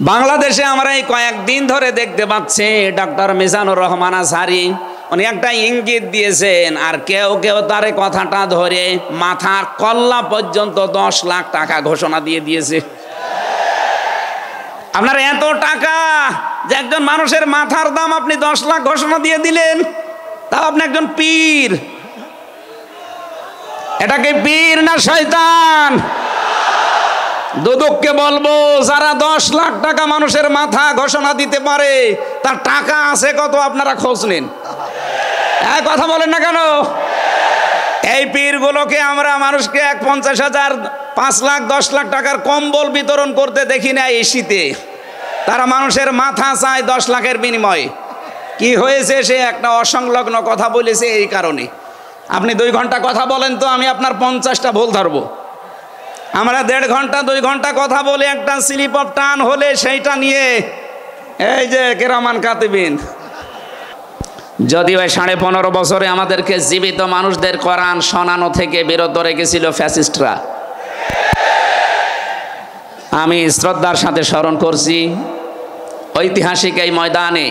বাংলাদেশে আমরা এই কয়েকদিন ধরে দেখতে পাচ্ছি ডক্টর মিজানুর রহমান আজহারি উনি একটা ইঙ্গিত দিয়েছেন, আর কেউ কেউ তার কথাটা ধরে মাথার কল্লা পর্যন্ত 10 লাখ টাকা ঘোষণা দিয়ে দিয়েছে। আপনার এত টাকা যে একজন মানুষের মাথার দাম আপনি 10 লাখ ঘোষণা দিয়ে দিলেন, তাও আপনি একজন পীর। এটাকে পীর না শয়তান? দুদককে বলবো, যারা 10 লাখ টাকা মানুষের মাথা ঘোষণা দিতে পারে তার টাকা আছে কত আপনারা খোঁজ নিন। কথা বলেন না কেন? এই পীরগুলোকে আমরা মানুষকে 50,000, 5 লাখ, 10 লাখ টাকার কম্বল বিতরণ করতে দেখি না এই শীতে। তারা মানুষের মাথা চায় 10 লাখের বিনিময়ে। কি হয়েছে? সে একটা অসংলগ্ন কথা বলেছে এই কারণে। আপনি 2 ঘন্টা কথা বলেন তো আমি আপনার 50টা ভুল ধরবো। আমরা 1.5 ঘন্টা 2 ঘন্টা কথা বলে একটা স্লিপ অফ টান হলে সেইটা নিয়ে এই যে কেরামান কাতিবিন। যদিও 15.5 বছরে আমাদেরকে জীবিত মানুষদের কোরআন শোনানো থেকে বিরত রেখেছিল ফ্যাসিস্টরা। আমি শ্রদ্ধার সাথে স্মরণ করছি ঐতিহাসিক এই ময়দানে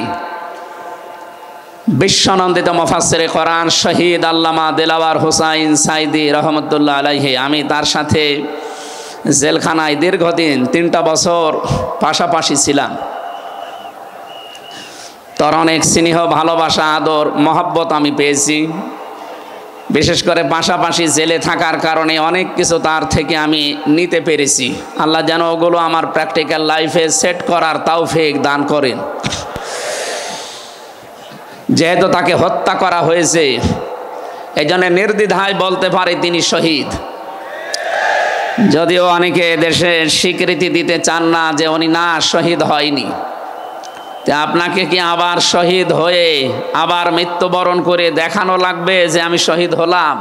বিশ্বনন্দিত মুফাসসিরে কোরআন শহীদ আল্লামা দিলওয়ার হোসাইন সাইদি রহমতুল্লাহ আলাইহি, আমি তার সাথে জেলখানায় দীর্ঘদিন 3টা বছর পাশাপাশি ছিলাম। তার অনেক স্নেহ, ভালোবাসা, আদর, মহব্বত আমি পেয়েছি। বিশেষ করে পাশাপাশি জেলে থাকার কারণে অনেক কিছু তার থেকে আমি নিতে পেরেছি। আল্লাহ যেন ওগুলো আমার প্র্যাকটিক্যাল লাইফে সেট করার তৌফিক দান করেন। যেহেতু তাকে হত্যা করা হয়েছে, এই জন্য নির্দ্বিধায় বলতে পারে তিনি শহীদ। যদিও অনেকে দেশে স্বীকৃতি দিতে চান না যে উনি না শহীদ হয়নি। আপনাকে কি আবার শহীদ হয়ে আবার মৃত্যুবরণ করে দেখানো লাগবে যে আমি শহীদ হলাম?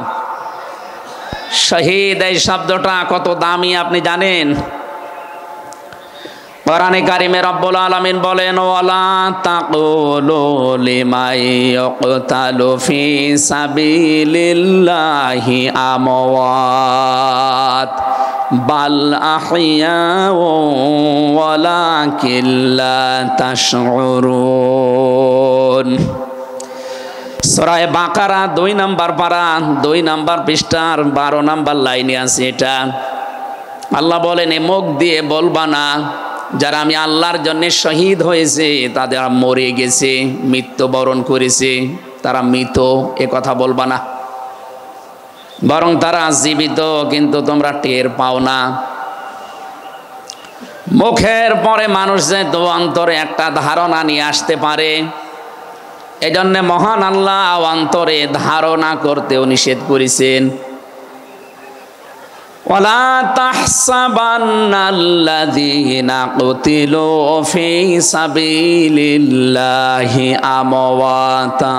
শহীদ এই শব্দটা কত দামি আপনি জানেন? কোরআনে কারিমে রব্বুল আলামিন বলেন, ওয়ালা তাকুলু লিমাই ইয়াকতালু ফি সাবিলিল্লাহি আমওয়াত বাল আহইয়াউ ওয়ালাকিন লা তাশউরুন। সূরা বাকারা 2 নম্বর পারা 2 নম্বর পৃষ্ঠার 12 নম্বর লাইনে আছে এটা। আল্লাহ বলেন, এ মুখ দিয়ে বলবা না যারা আমি আল্লাহর জন্য শহীদ হয়েছে তাদের মরে গেছে, মৃত্যুবরণ করেছে, তারা মৃত, এ কথা বলবা না। বরং তারা জীবিত, কিন্তু তোমরা টের পাও না। মুখের পরে মানুষ যে অন্তরে একটা ধারণা নিয়ে আসতে পারে, এজন্য মহান আল্লাহ অন্তরে ধারণা করতেও নিষেধ করেছেন। ওয়ালা তাহসাবান্নাল্লাযীনা কুতিলু ফী সাবিলিল্লাহি আমওয়াতা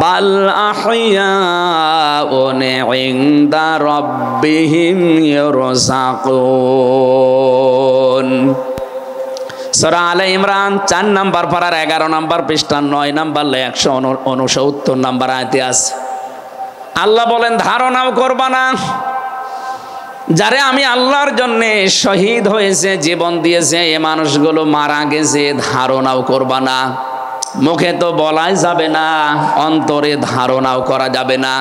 বাল আহইয়াউন ইনদা রাব্বিহিম ইরযাকুন। সূরা আলে ইমরান 4 নম্বর পারার 11 নম্বর পৃষ্ঠা 9 নম্বর 169 নম্বর আয়াতে আছে। আল্লাহ বলেন, ধারণাও করবা না যারে আমি আল্লাহর জন্য শহীদ হয়েছে, জীবন দিয়েছে, এ মানুষগুলো মারা গেছে, ধারণাও করবা না। মুখে তো বলাই যাবে না, অন্তরে ধারণাও করা যাবে না।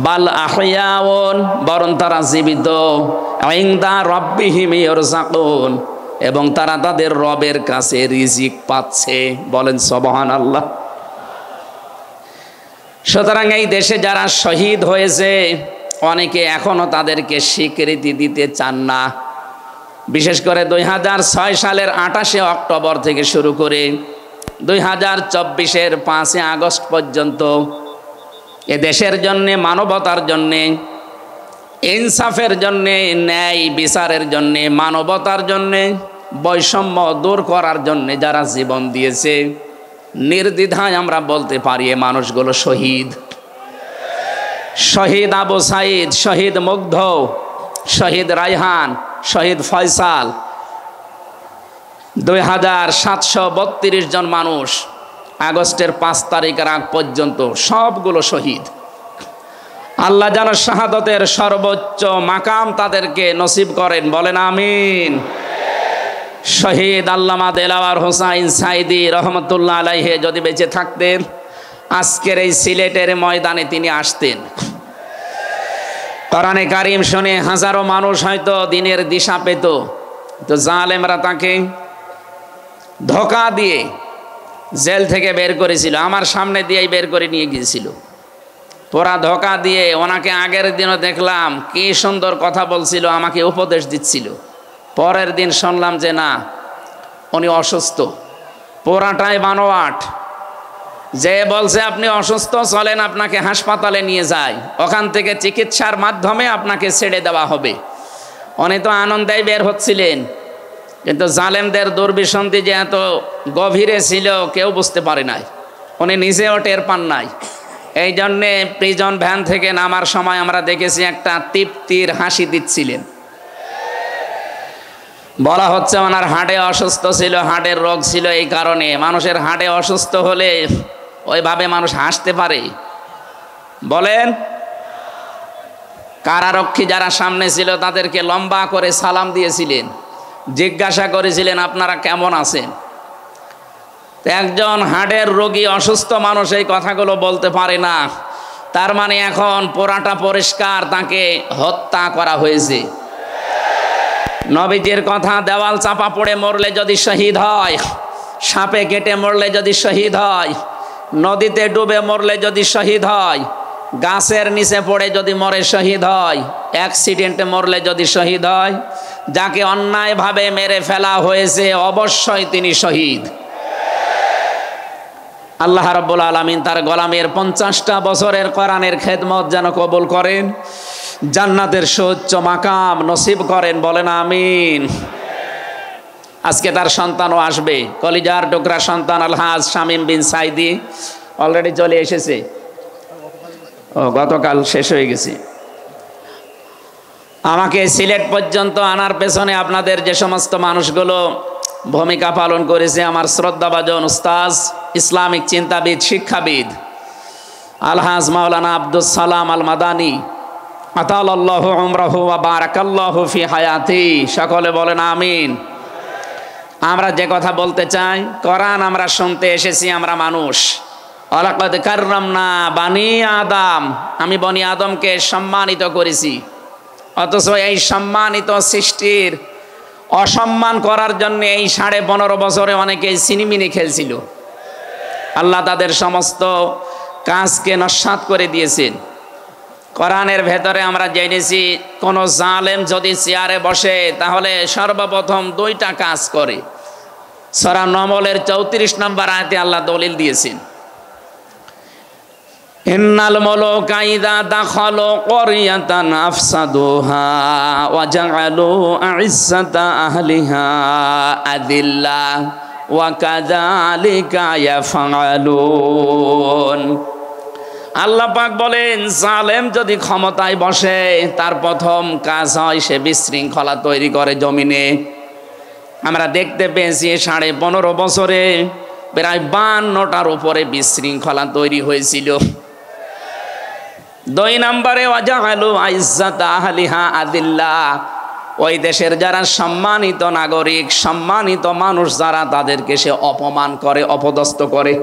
বাল আহইয়াউন, বরং তারা জীবিত, ইনদা রাব্বিহিম ইরযাকুন, এবং তারা তাদের রবের কাছে রিজিক পাচ্ছে। বলেন সুবহানাল্লাহ। সুতরাং এই দেশে যারা শহীদ হয়েছে অনেকে এখনো তাদেরকে স্বীকৃতি দিতে চান না। বিশেষ করে 2006 সালের 28শে অক্টোবর থেকে শুরু করে 2024-এর 5 আগস্ট পর্যন্ত এ দেশের জন্যে, মানবতার জন্যে, ইনসাফের জন্যে, ন্যায় বিচারের জন্যে, মানবতার জন্যে, বৈষম্য দূর করার জন্যে যারা জীবন দিয়েছে, নির্দ্বিধায় আমরা বলতে পারি এ মানুষগুলো শহীদ। শহীদ আবু সাইদ, শহীদ মুগ্ধ, শহীদ রায়হান, শহীদ ফয়সাল, 2732 জন মানুষ আগস্টের 5 তারিখের আগ পর্যন্ত সবগুলো শহীদ। আল্লাহ যেন শাহাদতের সর্বোচ্চ মাকাম তাদেরকে নসিব করেন। বলেন আমিন। শহীদ আল্লামা দেলাওয়ার হোসাইন সাইদি রহমতুল্লাহ আলাইহি যদি বেঁচে থাকতেন, আজকের এই সিলেটের ময়দানে তিনি আসতেন। কোরআনে কারিম শুনে হাজারো মানুষ হয়তো দিনের দিশা পেত। তো জালেমরা তাকে ধোঁকা দিয়ে জেল থেকে বের করেছিল, আমার সামনে দিয়েই বের করে নিয়ে গিয়েছিল। পুরা ধোঁকা দিয়ে ওনাকে আগের দিনও দেখলাম কি সুন্দর কথা বলছিল, আমাকে উপদেশ দিচ্ছিল। পরের দিন শুনলাম যে না, উনি অসুস্থ, পুরাটাই বানোয়াট। যে বলছে আপনি অসুস্থ, চলেন আপনাকে হাসপাতালে নিয়ে যাই, ওখান থেকে চিকিৎসার মাধ্যমে আপনাকে ছেড়ে দেওয়া হবে। উনি তো আনন্দেই বের হচ্ছিলেন, কিন্তু জালেমদের দুর্বিসন্ধি যে এত গভীরে ছিল কেউ বুঝতে পারে নাই, উনি নিজেও টের পান নাই। এই জন্যে প্রিজন ভ্যান থেকে নামার সময় আমরা দেখেছি একটা তৃপ্তির হাসি দিচ্ছিলেন। বলা হচ্ছে ওনার হার্টে অসুস্থ ছিল, হার্টের রোগ ছিল। এই কারণে মানুষের হার্টে অসুস্থ হলে ওইভাবে মানুষ হাসতে পারে? বলেন। কারারক্ষী যারা সামনে ছিল তাদেরকে লম্বা করে সালাম দিয়েছিলেন, জিজ্ঞাসা করেছিলেন আপনারা কেমন আছেন। একজন হার্টের রোগী অসুস্থ মানুষ এই কথাগুলো বলতে পারে না, তার মানে এখন পোড়াটা পরিষ্কার, তাকে হত্যা করা হয়েছে। নবীজির কথা, দেওয়াল চাপা পড়ে মরলে যদি শহীদ হয়, সাপে কেটে মরলে যদি শহীদ হয়, নদীতে ডুবে মরলে যদি শহীদ হয়, গাছের নিচে পড়ে যদি মরে শহীদ হয়, অ্যাক্সিডেন্টে মরলে যদি শহীদ হয়, যাকে অন্যায়ভাবে মেরে ফেলা হয়েছে অবশ্যই তিনি শহীদ। আল্লাহ রাব্বুল আলামিন তার গোলামের 50টা বছরের কোরআনের খেদমত যেন কবুল করেন, জান্নাতের সুউচ্চ মাকাম নসিব করেন, বলেন আমিন। আজকে তার সন্তানও আসবে, কলিজার টুকরা সন্তান আলহাজ শামীম বিন সাইদি অলরেডি চলে এসেছে। ও গতকাল শেষ হয়ে গেছে। আমাকে সিলেট পর্যন্ত আনার পেছনে আপনাদের যে সমস্ত মানুষগুলো ভূমিকা পালন করেছে, আমার শ্রদ্ধাভাজন উস্তাজ, ইসলামিক চিন্তাবিদ, শিক্ষাবিদ আলহাজ মাওলানা আব্দুস সালাম আল মাদানী, আতালাল্লাহু উমরাহু ওয়া বারাকাল্লাহু ফি হায়াতি, সকলে বলেন আমিন। আমরা যে কথা বলতে চাই, কোরআন আমরা শুনতে এসেছি, আমরা মানুষ। ওয়ালাকাদ কাররামনা বানি আদম, আমি বনি আদমকে সম্মানিত করেছি। অথচ এই সম্মানিত সৃষ্টির অসম্মান করার জন্য এই 15.5 বছরে অনেকেই সিনিমিনি খেলছিল। আল্লাহ তাদের সমস্ত কাজকে নস্যাৎ করে দিয়েছেন। কোরআনের ভেতরে আমরা জেনেছি, কোন জালেম যদি চেয়ারে বসে তাহলে সর্বপ্রথম 2টা কাজ করে। সূরা নমলের 34 নম্বর আয়াতে আল্লাহ দলিল দিয়েছেন, ইন্নাল মুলুকা ইযা দাখালু ক্বরিয়াতান আফসাদুহা ওয়া জাআলু আ'ইজ্জাতা আহলিহা আযিল্লা ওয়া কাযালিকা ইয়াফআলুন। আল্লাহ পাক বলেন, জালেম যদি ক্ষমতায় বসে তার প্রথম কাজ হয় সে বিশৃঙ্খলা তৈরি করে জমিনে। আমরা দেখতে পেয়েছি 15.5 বছরে প্রায় 52টার উপরে বিশৃঙ্খলা তৈরি হয়েছিল। 2 নম্বরে ওয়াজাআলু আইজ্জাতা আহলিহা আযিল্লা, ওই দেশের যারা সম্মানিত নাগরিক, সম্মানিত মানুষ যারা, তাদেরকে সে অপমান করে, অপদস্থ করে।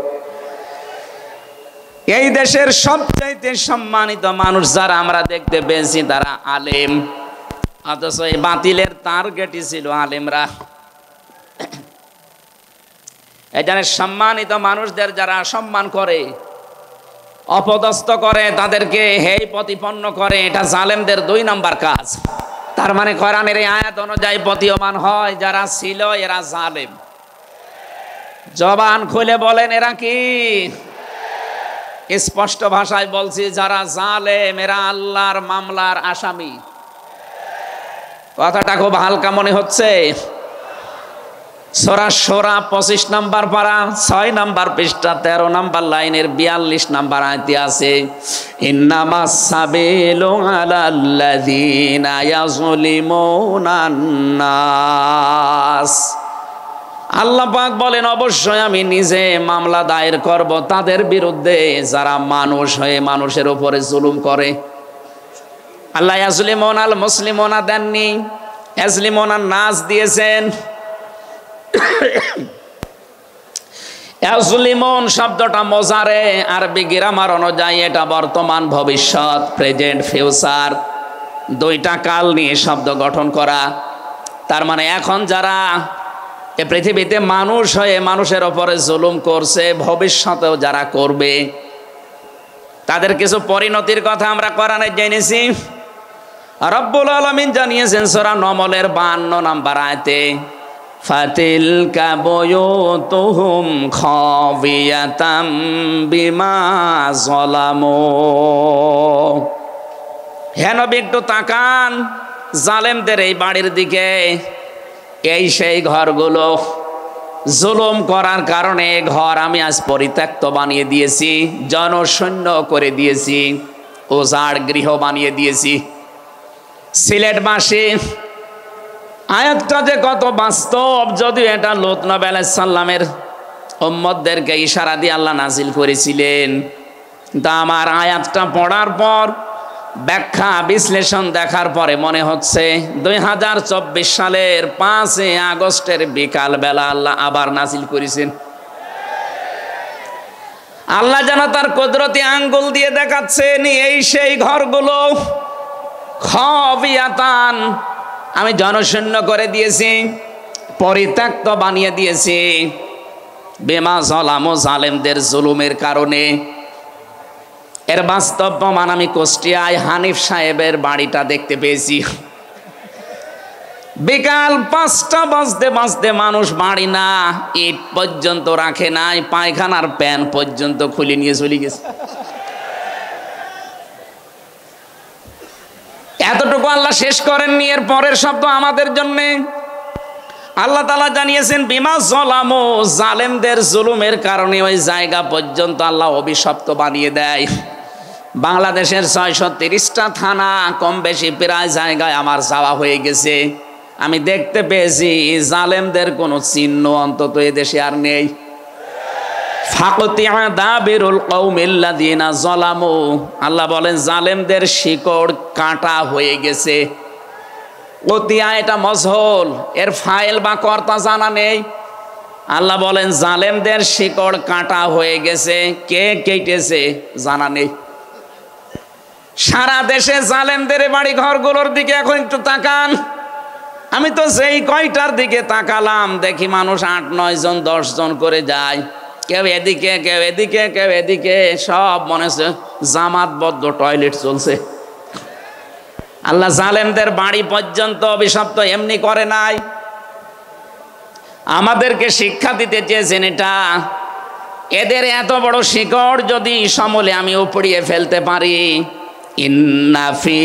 এই দেশের সবচাইতে সম্মানিত মানুষ যারা আমরা দেখতে পেয়েছি তারা আলেম, অথচ এই বাতিলের টার্গেটই ছিল আলেমরা। এখানে সম্মানিত মানুষদের যারা সম্মান করে, অপদস্থ করে, তাদেরকে হেয় প্রতিপন্ন করে, এটা জালেমদের 2 নম্বর কাজ। তার মানে কোরআনের এই আয়াত অনুযায়ী প্রতীয়মান হয় যারা ছিল এরা জালেম। জবান খুলে বলেন এরা কি? স্পষ্ট ভাষায় বলছি, যারা জালেম এরা আল্লাহর মামলার আসামি। কথাটা খুব হালকা মনে হচ্ছে। সূরা শূরা 25 নম্বর পারা 6 নম্বর পৃষ্ঠা 13 নম্বর লাইনের 42 নম্বর আয়াতে আছে, ইন্নামাস সাবিলু আলাল্লাযিনা ইয়াযলিমুনান নাস। আল্লাহ পাক বলেন, অবশ্যই আমি নিজে মামলা দায়ের করব তাদের বিরুদ্ধে যারা মানুষ হয়ে মানুষের উপরে জুলুম করে। আল্লাহ ইয়াজলিমুনাল মুসলিমুনা দেননি, ইয়াজলিমুনান নাস দিয়েছেন। ইয়াজলিমুন শব্দটা মোজারে, আরবি গ্রামার অনুযায়ী এটা বর্তমান, ভবিষ্যৎ, প্রেজেন্ট, ফিউচার, দুইটা কাল নিয়ে শব্দ গঠন করা। তার মানে এখন যারা এ পৃথিবীতে মানুষ হয়ে মানুষের ওপরে জুলুম করছে, ভবিষ্যতেও যারা করবে, তাদের কিছু পরিণতির কথা আমরা কোরআনে জেনেছি। রব্বুল আলামিন জানিয়েছেন সূরা নমলের 52 নম্বর আয়াতে, ফাতিলকা বুয়ুতুহুম খাবিয়াতাম বিমা যালামু। হে নবী একটু তাকান জালেমদের এই বাড়ির দিকে, এই সেই ঘরগুলো জুলুম করার কারণে ঘর আমি আজ পরিত্যক্ত বানিয়ে দিয়েছি, জনশূন্য করে দিয়েছি, উজাড় গৃহ বানিয়ে দিয়েছি। সিলেটবাসী আয়াতটা যে কত বাস্তব, যদিও এটা লূত নবী আলাইহিস সালামের উম্মতদেরকে ইশারা দিয়ে আল্লাহ নাজিল করেছিলেন, কিন্তু আমার আয়াতটা পড়ার পর ব্যাখ্যা বিশ্লেষণ দেখার পরে মনে হচ্ছে 2024 সালের 5 আগস্টের বিকাল বেলা আল্লাহ আবার নাজিল করেছেন। আল্লাহ যেন তার কুদরতি আঙ্গুল দিয়ে দেখাচ্ছেন এই সেই ঘরগুলো খাবিয়াতান আমি জনশূন্য করে দিয়েছি, পরিত্যক্ত বানিয়ে দিয়েছি, বিমা যালামু জালেমদের জুলুমের কারণে। এর বাস্তব প্রমাণ আমি কুষ্টিয়ায় হানিফ সাহেবের বাড়িটা দেখতে পেয়েছি। বিকাল 5টা বাজতে বাজতে মানুষ বাড়ি না ইট পর্যন্ত রাখে নাই, পায়খানার প্যান পর্যন্ত খুলে নিয়ে চলে গেছে। এতটুকু আল্লাহ শেষ করেননি, এর পরের শব্দ আমাদের জন্যে। আল্লাহ তাআলা জানিয়েছেন বিমা যালামু জালেমদের জুলুমের কারণে ওই জায়গা পর্যন্ত আল্লাহ অভিশপ্ত বানিয়ে দেয়। বাংলাদেশের 630টা থানা কম বেশি প্রায় জায়গায় আমার যাওয়া হয়ে গেছে, আমি দেখতে পেয়েছি জালেমদের কোনো চিহ্ন অন্তত এদেশে আর নেই। ফাকতিয়া দাবিরুল কওমিল্লাযিনা যালামু, আল্লাহ বলেন জালেমদের শিকড় কাটা হয়ে গেছে। কতিয়া এটা মজহুল, এর ফাইল বা কর্তা জানা নেই। আল্লাহ বলেন জালেমদের শিকড় কাটা হয়ে গেছে, কে কেটেছে জানা নেই। সারা দেশে জালেমদের বাড়ি ঘরগুলোর দিকে এখন একটু তাকান। আমি তো যেই কয়টার দিকে তাকালাম দেখি মানুষ 8-9 জন 10 জন করে যায়, কেউ এদিকে কেউ এদিকে কেউ এদিকে, সব মনে হচ্ছে জামাতবদ্ধ টয়লেট চলছে। আল্লাহ জালেমদের বাড়ি পর্যন্ত অভিশপ্ত এমনি করে নাই, আমাদেরকে শিক্ষা দিতে চেয়েছেন এটা। এদের এত বড় শিকড় যদি সমলে আমি উপড়িয়ে ফেলতে পারি, ইন্না ফি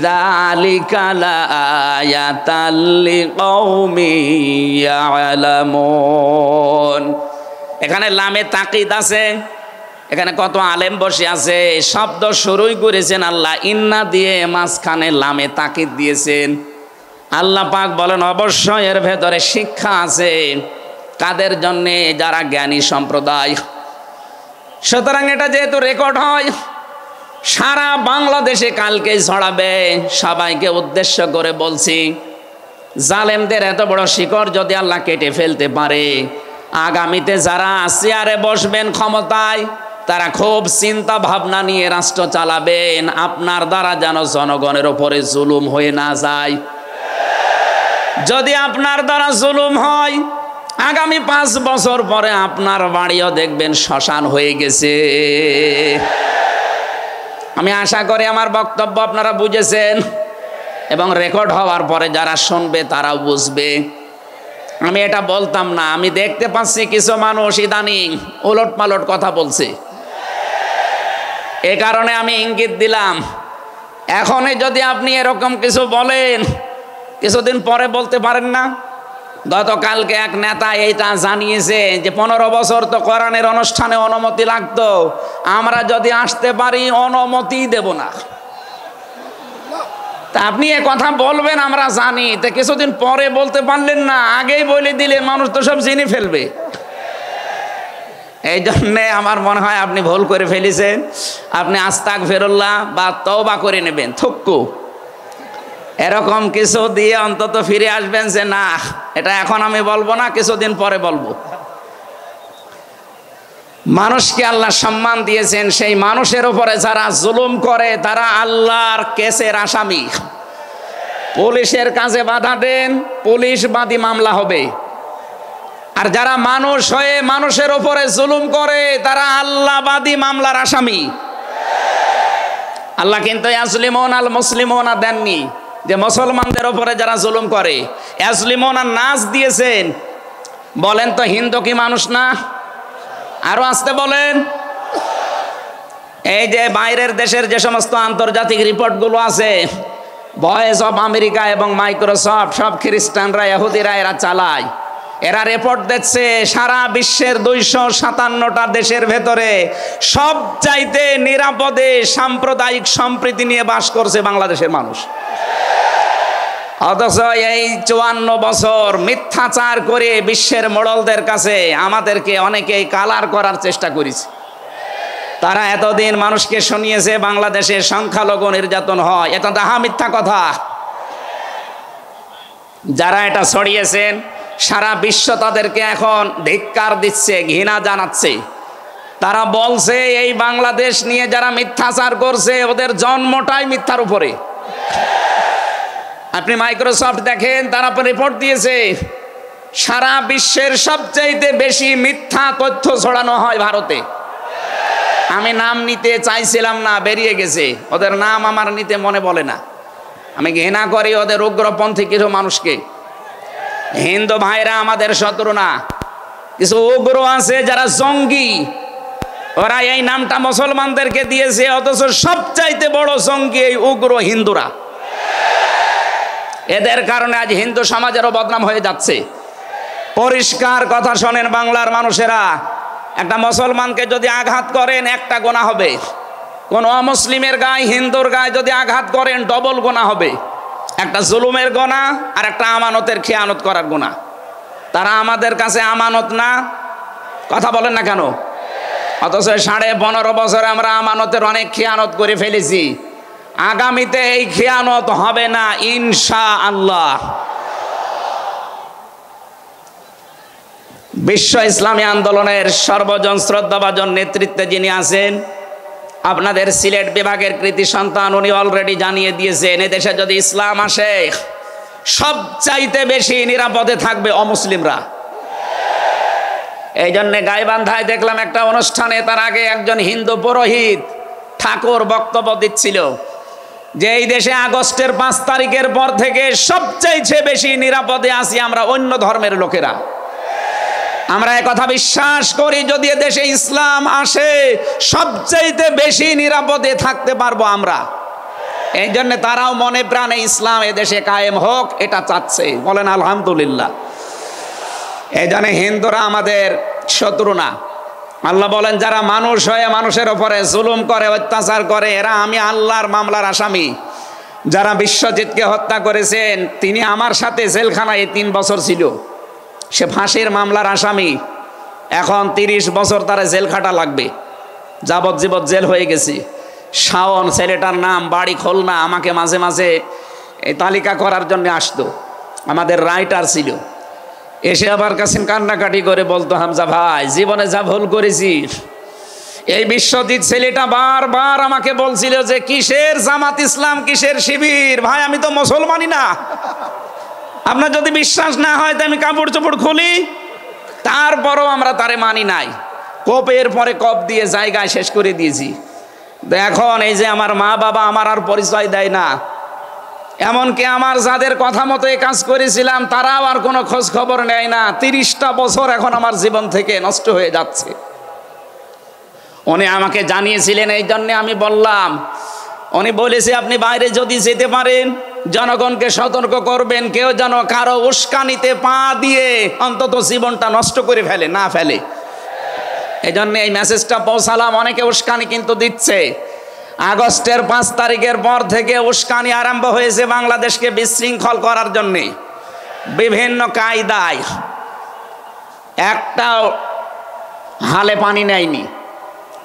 যালিকা লাআয়াতাল লিকাউমিন ইয়ালামুন। এখানে লামে তাকিদ আছে, এখানে কত আলেম বসে আছে, শব্দ শুরুই করেছেন আল্লাহ ইন্না দিয়ে, মাঝখানে লামে তাকিদ দিয়েছেন। আল্লাহ পাক বলেন অবশ্যই এর ভেতরে শিক্ষা আছে, কাদের জন্যে? যারা জ্ঞানী সম্প্রদায়। সুতরাং এটা যেহেতু রেকর্ড হয় সারা বাংলাদেশে কালকে ছড়াবে, সবাইকে উদ্দেশ্য করে বলছি জালেমদের এত বড় শিকড় যদি আল্লাহ কেটে ফেলতে পারে, আগামীতে যারা চেয়ারে বসবেন ক্ষমতায়, তারা খুব চিন্তা ভাবনা নিয়ে রাষ্ট্র চালাবেন, আপনার দ্বারা যেন জনগণের ওপরে জুলুম হয়ে না যায়। যদি আপনার দ্বারা জুলুম হয়, আগামী 5 বছর পরে আপনার বাড়িও দেখবেন শ্মশান হয়ে গেছে। আমি আশা করি আমার বক্তব্য আপনারা বুঝেছেন, এবং রেকর্ড হওয়ার পরে যারা শুনবে তারাও বুঝবে। আমি এটা বলতাম না, আমি দেখতে পাচ্ছি কিছু মানুষ ইদানিং উলট পালট কথা বলছে, এ কারণে আমি ইঙ্গিত দিলাম এখনই যদি আপনি এরকম কিছু বলেন, কিছুদিন পরে বলতে পারেন না। গতকালকে এক নেতা এইটা জানিয়েছে যে 15 বছর তো কোরআনের অনুষ্ঠানে অনুমতি লাগতো, আমরা যদি আসতে পারি অনুমতি দেব না। তা আপনি এ কথা বলবেন আমরা জানি, তা কিছুদিন পরে বলতে পারলেন না, আগেই বলে দিলে মানুষ তো সব জেনে ফেলবে। এই জন্যে আমার মনে হয় আপনি ভুল করে ফেলেছেন, আপনি আস্তাগফিরুল্লাহ বা তওবা করে নেবেন। থুক্কু এরকম কিছু দিয়ে অন্তত ফিরে আসবেন যে না, এটা এখন আমি বলবো না, কিছুদিন পরে বলবো। মানুষকে আল্লাহ সম্মান দিয়েছেন, সেই মানুষের উপরে যারা জুলুম করে তারা আল্লাহর কেসের আসামি। পুলিশের কাজে বাধা দেন, পুলিশ বাদী মামলা হবে। আর যারা মানুষ হয়ে মানুষের উপরে জুলুম করে তারা আল্লাহ বাদী মামলার আসামি। আল্লাহ কিন্তু ইয়াজলিমুন আল মুসলিমুনা দেননি, যে মুসলমানদের উপরে যারা জুলুম করে ইয়াজলিমুনা নাস দিয়েছেন। বলেন তো হিন্দু কি মানুষ না? আরো আসতে বলেন। এই যে বাইরের দেশের যে সমস্ত আন্তর্জাতিক রিপোর্টগুলো আছে, ভয়েস অফ আমেরিকা এবং মাইক্রোসফট, সব খ্রিস্টানরা ইহুদিরা এরা চালায়। এরা রিপোর্ট দিচ্ছে সারা বিশ্বের 257টা দেশের ভেতরে সবচাইতে নিরাপদে সাম্প্রদায়িক সম্প্রীতি নিয়ে বাস করছে বাংলাদেশের মানুষ। অথচ এই 54 বছর মিথ্যাচার করে বিশ্বের মোড়লদের কাছে আমাদেরকে অনেকেই কালার করার চেষ্টা করেছে। তারা এতদিন মানুষকে শুনিয়েছে বাংলাদেশে সংখ্যালঘু নির্যাতন হয়, এটা তাহা মিথ্যা কথা। যারা এটা ছড়িয়েছেন সারা বিশ্ব তাদেরকে এখন ধিক্কার দিচ্ছে, ঘৃণা জানাচ্ছে। তারা বলছে এই বাংলাদেশ নিয়ে যারা মিথ্যাচার করছে ওদের জন্মটাই মিথ্যার উপরে। আপনি মাইক্রোসফট দেখেন, তারা রিপোর্ট দিয়েছে সারা বিশ্বের সবচাইতে বেশি মিথ্যা তথ্য ছড়ানো হয় ভারতে। আমি নাম নিতে চাইছিলাম না, বেরিয়ে গেছে। ওদের নাম আমার নিতে মনে বলে না। আমি ঘৃণা করি ওদের উগ্রপন্থী কিছু মানুষকে। হিন্দু ভাইরা আমাদের শত্রু না, কিছু উগ্র আছে যারা জঙ্গি, ওরা এই নামটা মুসলমানদেরকে দিয়েছে। অথচ সবচাইতে বড় জঙ্গি এই উগ্র হিন্দুরা। এদের কারণে আজ হিন্দু সমাজেরও বদনাম হয়ে যাচ্ছে। পরিষ্কার কথা শোনেন বাংলার মানুষেরা, একটা মুসলমানকে যদি আঘাত করেন একটা গোনা হবে, কোন অমুসলিমের গায়ে হিন্দুর গায়ে যদি আঘাত করেন ডবল গোনা হবে। একটা জুলুমের গোনা আর একটা আমানতের খেয়ানত করার গোনা। তারা আমাদের কাছে আমানত না, কথা বলেন না কেন? অথচ 15.5 বছরে আমরা আমানতের অনেক খেয়ানত করে ফেলেছি। আগামীতে এই খেয়ানত হবে না ইনশাআল্লাহ। বিশ্ব ইসলামী আন্দোলনের সর্বজন শ্রদ্ধাভাজন নেতৃত্বে যিনি আছেন, আপনাদের সিলেট বিভাগের কৃতি সন্তান, উনি অলরেডি জানিয়ে দিয়েছেন এদেশে যদি ইসলাম আসে সবচাইতে বেশি নিরাপদে থাকবে অমুসলিমরা। এই জন্যে গাইবান্ধায় দেখলাম একটা অনুষ্ঠানে, তার আগে একজন হিন্দু পুরোহিত ঠাকুর বক্তব্য দিচ্ছিল যে এই দেশে আগস্টের 5 তারিখের পর থেকে সবচাইতে বেশি নিরাপদে আছি আমরা অন্য ধর্মের লোকেরা। আমরা একথা বিশ্বাস করি, যদি দেশে ইসলাম আসে সবচাইতে বেশি নিরাপদে থাকতে পারবো আমরা। এই জন্য তারাও মনে প্রাণে ইসলাম এদেশে কায়েম হোক এটা চাচ্ছে। বলেন আলহামদুলিল্লাহ। এই জন্য হিন্দুরা আমাদের শত্রু না। আল্লাহ বলেন যারা মানুষ হয়ে মানুষের উপরে জুলুম করে, অত্যাচার করে, এরা আমি আল্লাহর মামলার আসামি। যারা বিশ্বজিৎকে হত্যা করেছেন তিনি আমার সাথে জেলখানায় 3 বছর ছিল, সে ফাঁসির মামলার আসামি। এখন 30 বছর তারা জেল খাটা লাগবে, যাবজ্জীবন জেল হয়ে গেছে। শাওন ছেলেটার নাম, বাড়ি খুলনা, আমাকে মাঝে মাঝে এই তালিকা করার জন্য আসতো, আমাদের রাইটার ছিল। এসে আবার কাছে কান্নাকাটি করে বলতো, হামজা ভাই জীবনে যা ভুল করেছি। এই বিশ্বজিৎ ছেলেটা বারবার আমাকে বলছিল যে কিসের জামাত ইসলাম, কিসের শিবির, ভাই আমি তো মুসলমানই না। আপনার যদি বিশ্বাস না হয় তো আমি কাপড় চোপড় খুলি, তারপরও আমরা তারে মানি নাই। কপের পরে কপ দিয়ে জায়গায় শেষ করে দিয়েছি। এখন এই যে আমার মা বাবা আমার আর পরিচয় দেয় না, এমনকি আমার যাদের কথা মতো এই কাজ করেছিলাম তারাও আর কোনো খোঁজ খবর নেয় না। 30টা বছর এখন আমার জীবন থেকে নষ্ট হয়ে যাচ্ছে। উনি আমাকে জানিয়েছিলেন, এই জন্যে আমি বললাম। উনি বলেছে আপনি বাইরে যদি যেতে পারেন জনগণকে সতর্ক করবেন, কেউ যেন কারো উস্কানিতে পা দিয়ে অন্তত জীবনটা নষ্ট করে ফেলে না ফেলে। এই জন্য এই মেসেজটা পৌঁছালাম। অনেকে উস্কানি কিন্তু দিচ্ছে। আগস্টের 5 তারিখের পর থেকে উস্কানি আরম্ভ হয়েছে বাংলাদেশকে বিশৃঙ্খল করার জন্যে বিভিন্ন কায়দায়। একটাও হালে পানি নেয়নি,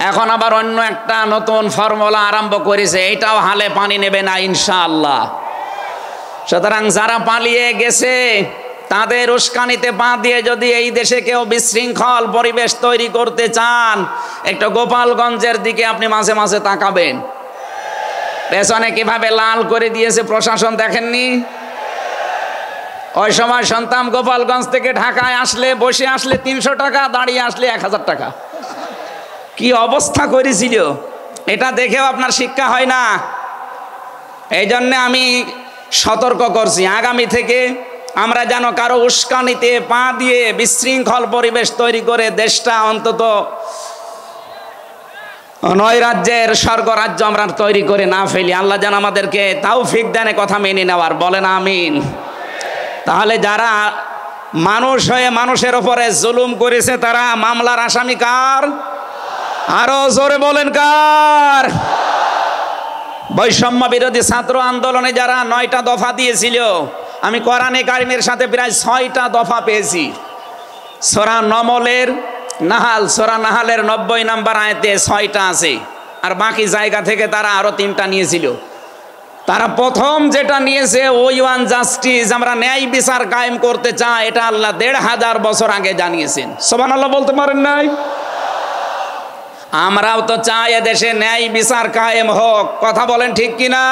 এখন আবার অন্য একটা নতুন ফর্মুলা আরম্ভ করেছে, এটাও হালে পানি নেবে না ইনশাআল্লাহ। সুতরাং যারা পালিয়ে গেছে তাদের উস্কানিতে পা দিয়ে যদি এই দেশে কেউ বিশৃঙ্খল পরিবেশ তৈরি করতে চান, একটু গোপালগঞ্জের দিকে আপনি মাঝে মাঝে তাকাবেন। পেছনে কিভাবে লাল করে দিয়েছে প্রশাসন দেখেননি? ওই সময় সন্তান গোপালগঞ্জ থেকে ঢাকায় আসলে, বসে আসলে 300 টাকা, দাঁড়িয়ে আসলে 1000 টাকা। কি অবস্থা করেছিল, এটা দেখেও আপনার শিক্ষা হয় না। এই জন্যে আমি সতর্ক করছি, আগামী থেকে আমরা যেন কারো উস্কানিতে পা দিয়ে বিশৃঙ্খল পরিবেশ তৈরি করে দেশটা অন্তত নৈরাজ্যের স্বর্গরাজ্য আমরা তৈরি করে না ফেলি। আল্লাহ যেন আমাদেরকে তৌফিক দেন কথা মেনে নেওয়ার, বলেন আমিন। তাহলে যারা মানুষ হয়ে মানুষের উপরে জুলুম করেছে তারা মামলার আসামি কার? আরো জোরে বলেন কার? বৈষম্য বিরোধী ছাত্র আন্দোলনে যারা 9টা দফা দিয়েছিল, আমি কোরআনে কারিমের সাথে প্রায় 6টা দফা পেয়েছি। সূরা নমলের নাহাল, সূরা নাহালের 90 নম্বর আয়াতে 6টা আছে, আর বাকি জায়গা থেকে তারা আরো 3টা নিয়েছিল। তারা প্রথম যেটা নিয়েছে ওই ওয়ান জাস্টিস, আমরা ন্যায় বিচার কায়েম করতে চাই, এটা আল্লাহ 1500 বছর আগে জানিয়েছেন। সুবহানাল্লাহ বলতে পারেন নাই? আমরাও তো চাই এদেশে ন্যায় বিচার কায়েম হোক, কথা বলেন ঠিক কিনা?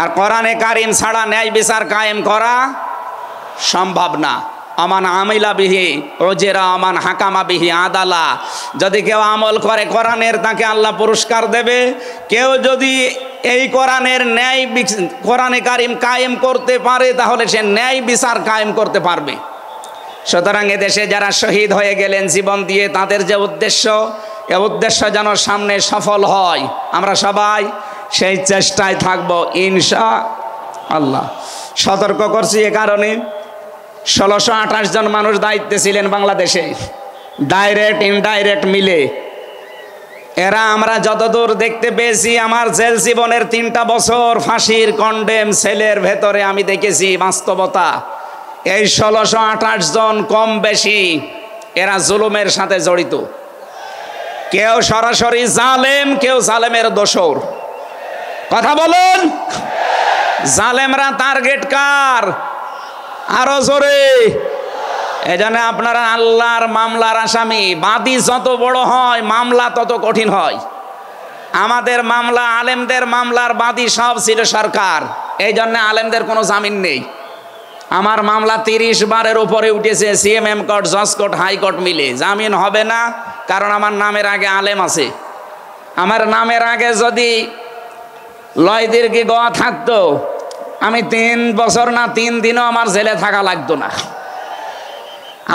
আর কোরআনে কারিম ছাড়া ন্যায় বিচার কায়েম করা সম্ভব না। আমান আমিলা বিহি ওজেরা আমান হাকামা বিহি আদালা। যদি কেউ আমল করে কোরআনের, তাকে আল্লাহ পুরস্কার দেবে। কেউ যদি এই কোরআনের ন্যায় কোরআনে কারিম কায়েম করতে পারে, তাহলে সে ন্যায় বিচার কায়েম করতে পারবে। সুতরাং এদেশে যারা শহীদ হয়ে গেলেন জীবন দিয়ে, তাদের যে উদ্দেশ্য, এ উদ্দেশ্য যেন সামনে সফল হয়, আমরা সবাই সেই চেষ্টায় থাকব ইনশাআল্লাহ। সতর্ক করছি এ কারণে, 1628 জন মানুষ দায়িত্বে ছিলেন বাংলাদেশে, ডাইরেক্ট ইনডাইরেক্ট মিলে। এরা আমরা যতদূর দেখতে পেয়েছি, আমার জেল জীবনের 3টা বছর ফাঁসির কন্ডেম সেলের ভেতরে আমি দেখেছি বাস্তবতা। এই 1628 জন কম বেশি এরা জুলুমের সাথে জড়িত। কেউ সরাসরি জালেম, কেউ জালেমের দোসর। কথা বলুন, জালেমরা টার্গেট কার? আরো জোরে। এজন্য আপনারা আল্লাহর মামলার আসামি। বাদী যত বড় হয় মামলা তত কঠিন হয়। আমাদের মামলা, আলেমদের মামলার বাদী সব ছিল সরকার, এই জন্য আলেমদের কোনো জামিন নেই। আমার মামলা 30 বারের উপরে উঠেছে, সিএমএম কোর্ট, জজ কোর্ট, হাইকোর্ট মিলে। জামিন হবে না, কারণ আমার নামের আগে আলেম আছে। আমার নামের আগে যদি লয়দির্ঘি গোয়া থাকতো, আমি 3 বছর না 3 দিনও আমার জেলে থাকা লাগতো না।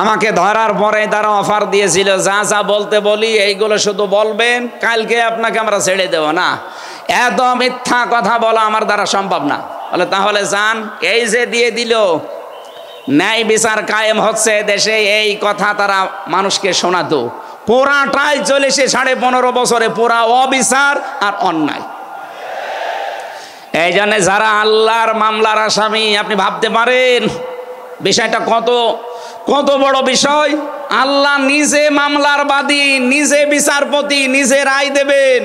আমাকে ধরার পরে তারা অফার দিয়েছিল, যা যা বলতে বলি এইগুলো শুধু বলবেন, কালকে আপনাকে আমরা ছেড়ে দেব না। এত মিথ্যা কথা বলা আমার দ্বারা সম্ভব না। বলে তাহলে যান। এই যে দিয়ে দিল, ন্যায় বিচার কায়েম হচ্ছে দেশে, এই কথা তারা মানুষকে শোনাতো। পুরাটাই চলেছে 15.5 বছরে, পুরা অবিচার আর অন্যায়। এই জন্য যারা আল্লাহর মামলার আসামি, আপনি ভাবতে পারেন বিষয়টা কত বড় বিষয়। আল্লাহ নিজে মামলার বাদী, নিজে বিচারপতি, নিজে রায় দেবেন।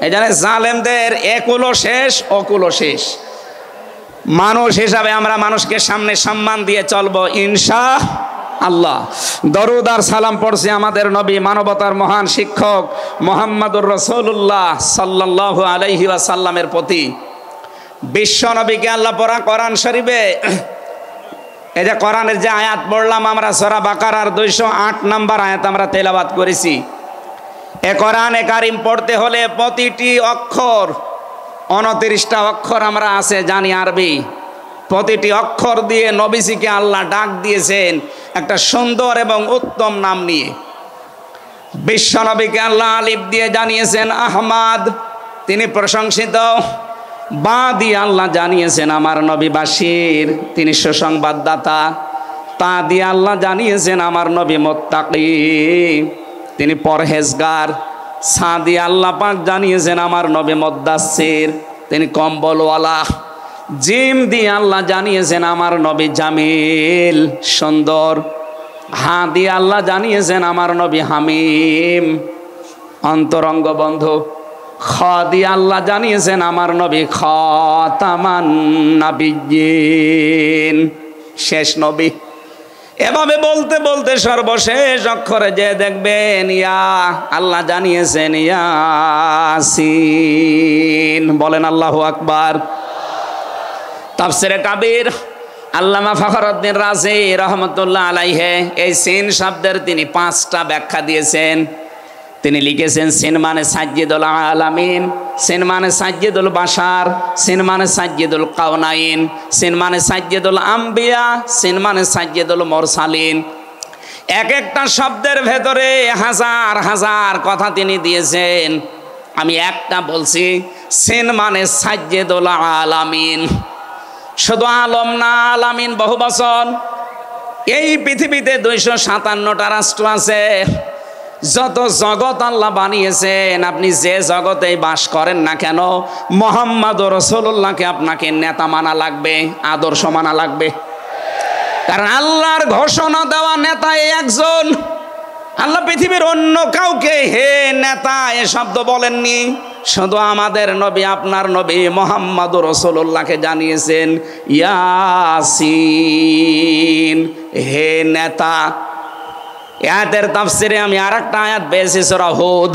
এই জন্য জালেমদের একুলো শেষ, অকুলো শেষ। মানুষ হিসাবে আমরা মানুষকে সামনে সম্মান দিয়ে চলবো ইনশাআল্লাহ। দরুদ আর সালাম পড়ছি আমাদের নবী, মানবতার মহান শিক্ষক মুহাম্মদুর রাসূলুল্লাহ সাল্লাল্লাহু আলাইহি ওয়াসাল্লামের প্রতি। বিশ্ব নবীকে আল্লাহ পড়া কোরআন শরীফে, এই যে কোরআনের যে আয়াত পড়লাম আমরা, সূরা বাকারার 208 নম্বর আয়াত আমরা তেলাওয়াত করেছি। এ কোরআনে কারিম পড়তে হলে প্রতিটি অক্ষর, 29টা অক্ষর আমরা আছে জানি আরবি, প্রতিটি অক্ষর দিয়ে নবীজিকে আল্লাহ ডাক দিয়েছেন একটা সুন্দর এবং উত্তম নাম নিয়ে। বিশ্ব নবীকে আল্লাহ আলিফ দিয়ে জানিয়েছেন আহমাদ, তিনি প্রশংসিত। বা দিয়ে আল্লাহ জানিয়েছেন আমার নবী বাশির, তিনি সুসংবাদদাতা। তা দিয়ে আল্লাহ জানিয়েছেন আমার নবী মুত্তাকি, তিনি পরহেজগার। সা দিয়ে আল্লাহ পাক জানিয়েছেন আমার নবী মুদ্দাসসির, তিনি কম্বলওয়ালা। জিম দিয়ে আল্লাহ জানিয়েছেন আমার নবী জামিল, সুন্দর। হা দিয়ে আল্লাহ জানিয়েছেন আমার নবী হামিম, অন্তরঙ্গ বন্ধু। খ দিয়ে আল্লাহ জানিয়েছেন আমার নবী খাতামান নাবিয়্যিন, শেষ নবী। এভাবে বলতে বলতে সর্বশেষ অক্ষরে যে দেখবেন ইয়া, আল্লাহ জানিয়েছেন ইয়াসিন। বলেন আল্লাহু আকবার। তাফসিরে কাবীর আল্লামা ফখরুদ্দীন রাজি রহমতুল্লাহ আলাইহি এই সিন শব্দের তিনি 5টা ব্যাখ্যা দিয়েছেন। তিনি লিখেছেন সিন মানে সাজ্জিদুল আলামিন, সিন মানে সাজ্জিদুল বাশার, সিন মানে সাজ্জিদুল কাউনাইন, সিন মানে সাজ্জিদুল আম্বিয়া, সিন মানে সাজ্জিদুল মুরসালিন। এক একটা শব্দের ভেতরে হাজার হাজার কথা তিনি দিয়েছেন। আমি একটা বলছি, সিন মানে সাজ্জিদুল আলামিন, শুধু আলম না, আলামিন বহু বচন। এই পৃথিবীতে 257টা রাষ্ট্র আছে। যত জগৎ আল্লাহ বানিয়েছেন, আপনি যে জগতেই বাস করেন না কেন, মুহাম্মদ রাসূলুল্লাহকে আপনাকে নেতা মানা লাগবে, আদর্শ মানা লাগবে। কারণ আল্লাহর ঘোষণা দেওয়া নেতা একজন। আল্লাহ পৃথিবীর অন্য কাউকে হে নেতা এ শব্দ বলেননি, শুধু আমাদের নবী, আপনার নবী মুহাম্মদ রাসূলুল্লাহকে জানিয়েছেন ইয়াসিন, হে নেতা। আয়াতের তাফসিরে আমি আরেকটা আয়াত পেয়েছি সূরা হুদ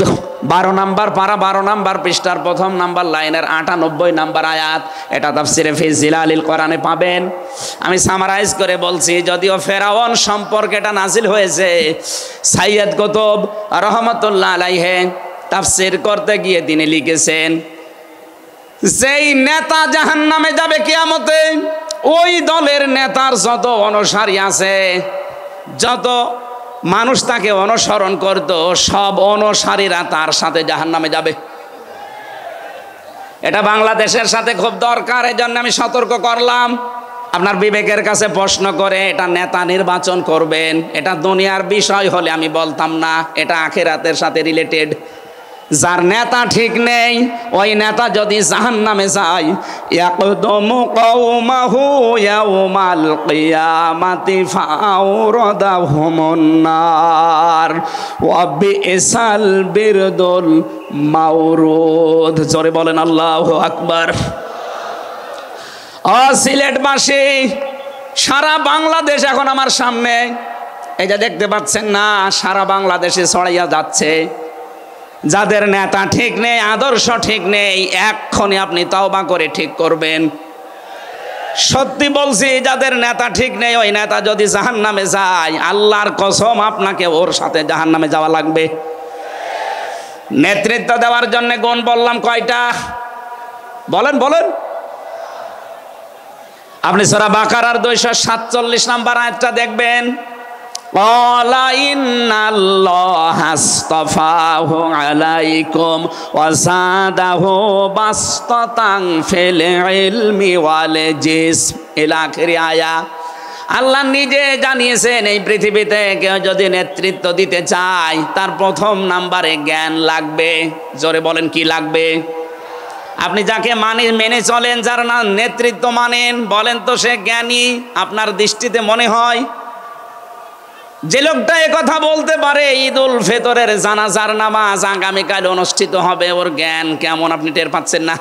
12 নম্বর পারা 12 নম্বর পৃষ্ঠার 1ম নাম্বার লাইনের 98 নম্বর আয়াত। এটা তাফসিরে ফি জিলালিল কোরআনে পাবেন। আমি সামারাইজ করে বলছি, যদিও ফেরাউন সম্পর্কে এটা নাজিল হয়েছে, সাইয়্যিদ কুতুব রহমাতুল্লাহ আলাইহি তাফসির করতে গিয়ে তিনি লিখেছেন, যেই নেতা জাহান্নামে যাবে কিয়ামতে, ওই দলের নেতার যত অনুসারী আছে, যত মানুষ তাকে অনুসরণ করত, সব অনুসারীরা তার সাথে জাহান্নামে যাবে। এটা বাংলাদেশের সাথে খুব দরকার, এই জন্য আমি সতর্ক করলাম। আপনার বিবেকের কাছে প্রশ্ন করে এটা নেতা নির্বাচন করবেন, এটা দুনিয়ার বিষয় হলে আমি বলতাম না, এটা আখিরাতের সাথে রিলেটেড। যার নেতা ঠিক নেই, ওই নেতা যদি জাহান্নামে যায়, ইয়াকদুমু কওমাহু ইয়াউমাল কিয়ামাতি ফাআওরাদাহুমুন নার ওয়া বিইসাল বিরদুল মাওরুদ। জোরে বলেন আল্লাহু আকবার। সিলেটবাসী, সারা বাংলাদেশ এখন আমার সামনে, এই যে দেখতে পাচ্ছেন না, সারা বাংলাদেশে ছড়াইয়া যাচ্ছে। যাদের নেতা ঠিক নেই, আদর্শ ঠিক নেই, এক্ষুনি আপনি তওবা করে ঠিক করবেন। সত্যি বলছি, যাদের নেতা ঠিক নেই, ওই নেতা যদি জাহান্নামে যায়, আল্লাহর কসম আপনাকে ওর সাথে জাহান্নামে যাওয়া লাগবে। নেতৃত্ব দেওয়ার জন্য গুণ বললাম কয়টা? বলেন বলেন। আপনি সূরা বাকারার 247 নম্বর আয়াতটা দেখবেন। ক্বালা ইন্নাল্লাহা আসতাফাহু আলাইকুম ওয়া যাদাহু বাসতাতান ফিল ইলমি ওয়াল জিসম ইলা আখির আয়া। আল্লাহ নিজে জানিয়েছেন, এই পৃথিবীতে কেউ যদি নেতৃত্ব দিতে চায়, তার 1ম নাম্বারে জ্ঞান লাগবে। জোরে বলেন, কি লাগবে? আপনি যাকে মেনে চলেন, যার না নেতৃত্ব মানেন, বলেন তো সে জ্ঞানী আপনার দৃষ্টিতে মনে হয়? যে লোকটা এ কথা বলতে পারে ঈদুল ফিতরের জানাজার নামাজ আগামীকাল অনুষ্ঠিত হবে, ওর জ্ঞান কেমন আপনি টের পাচ্ছেন না?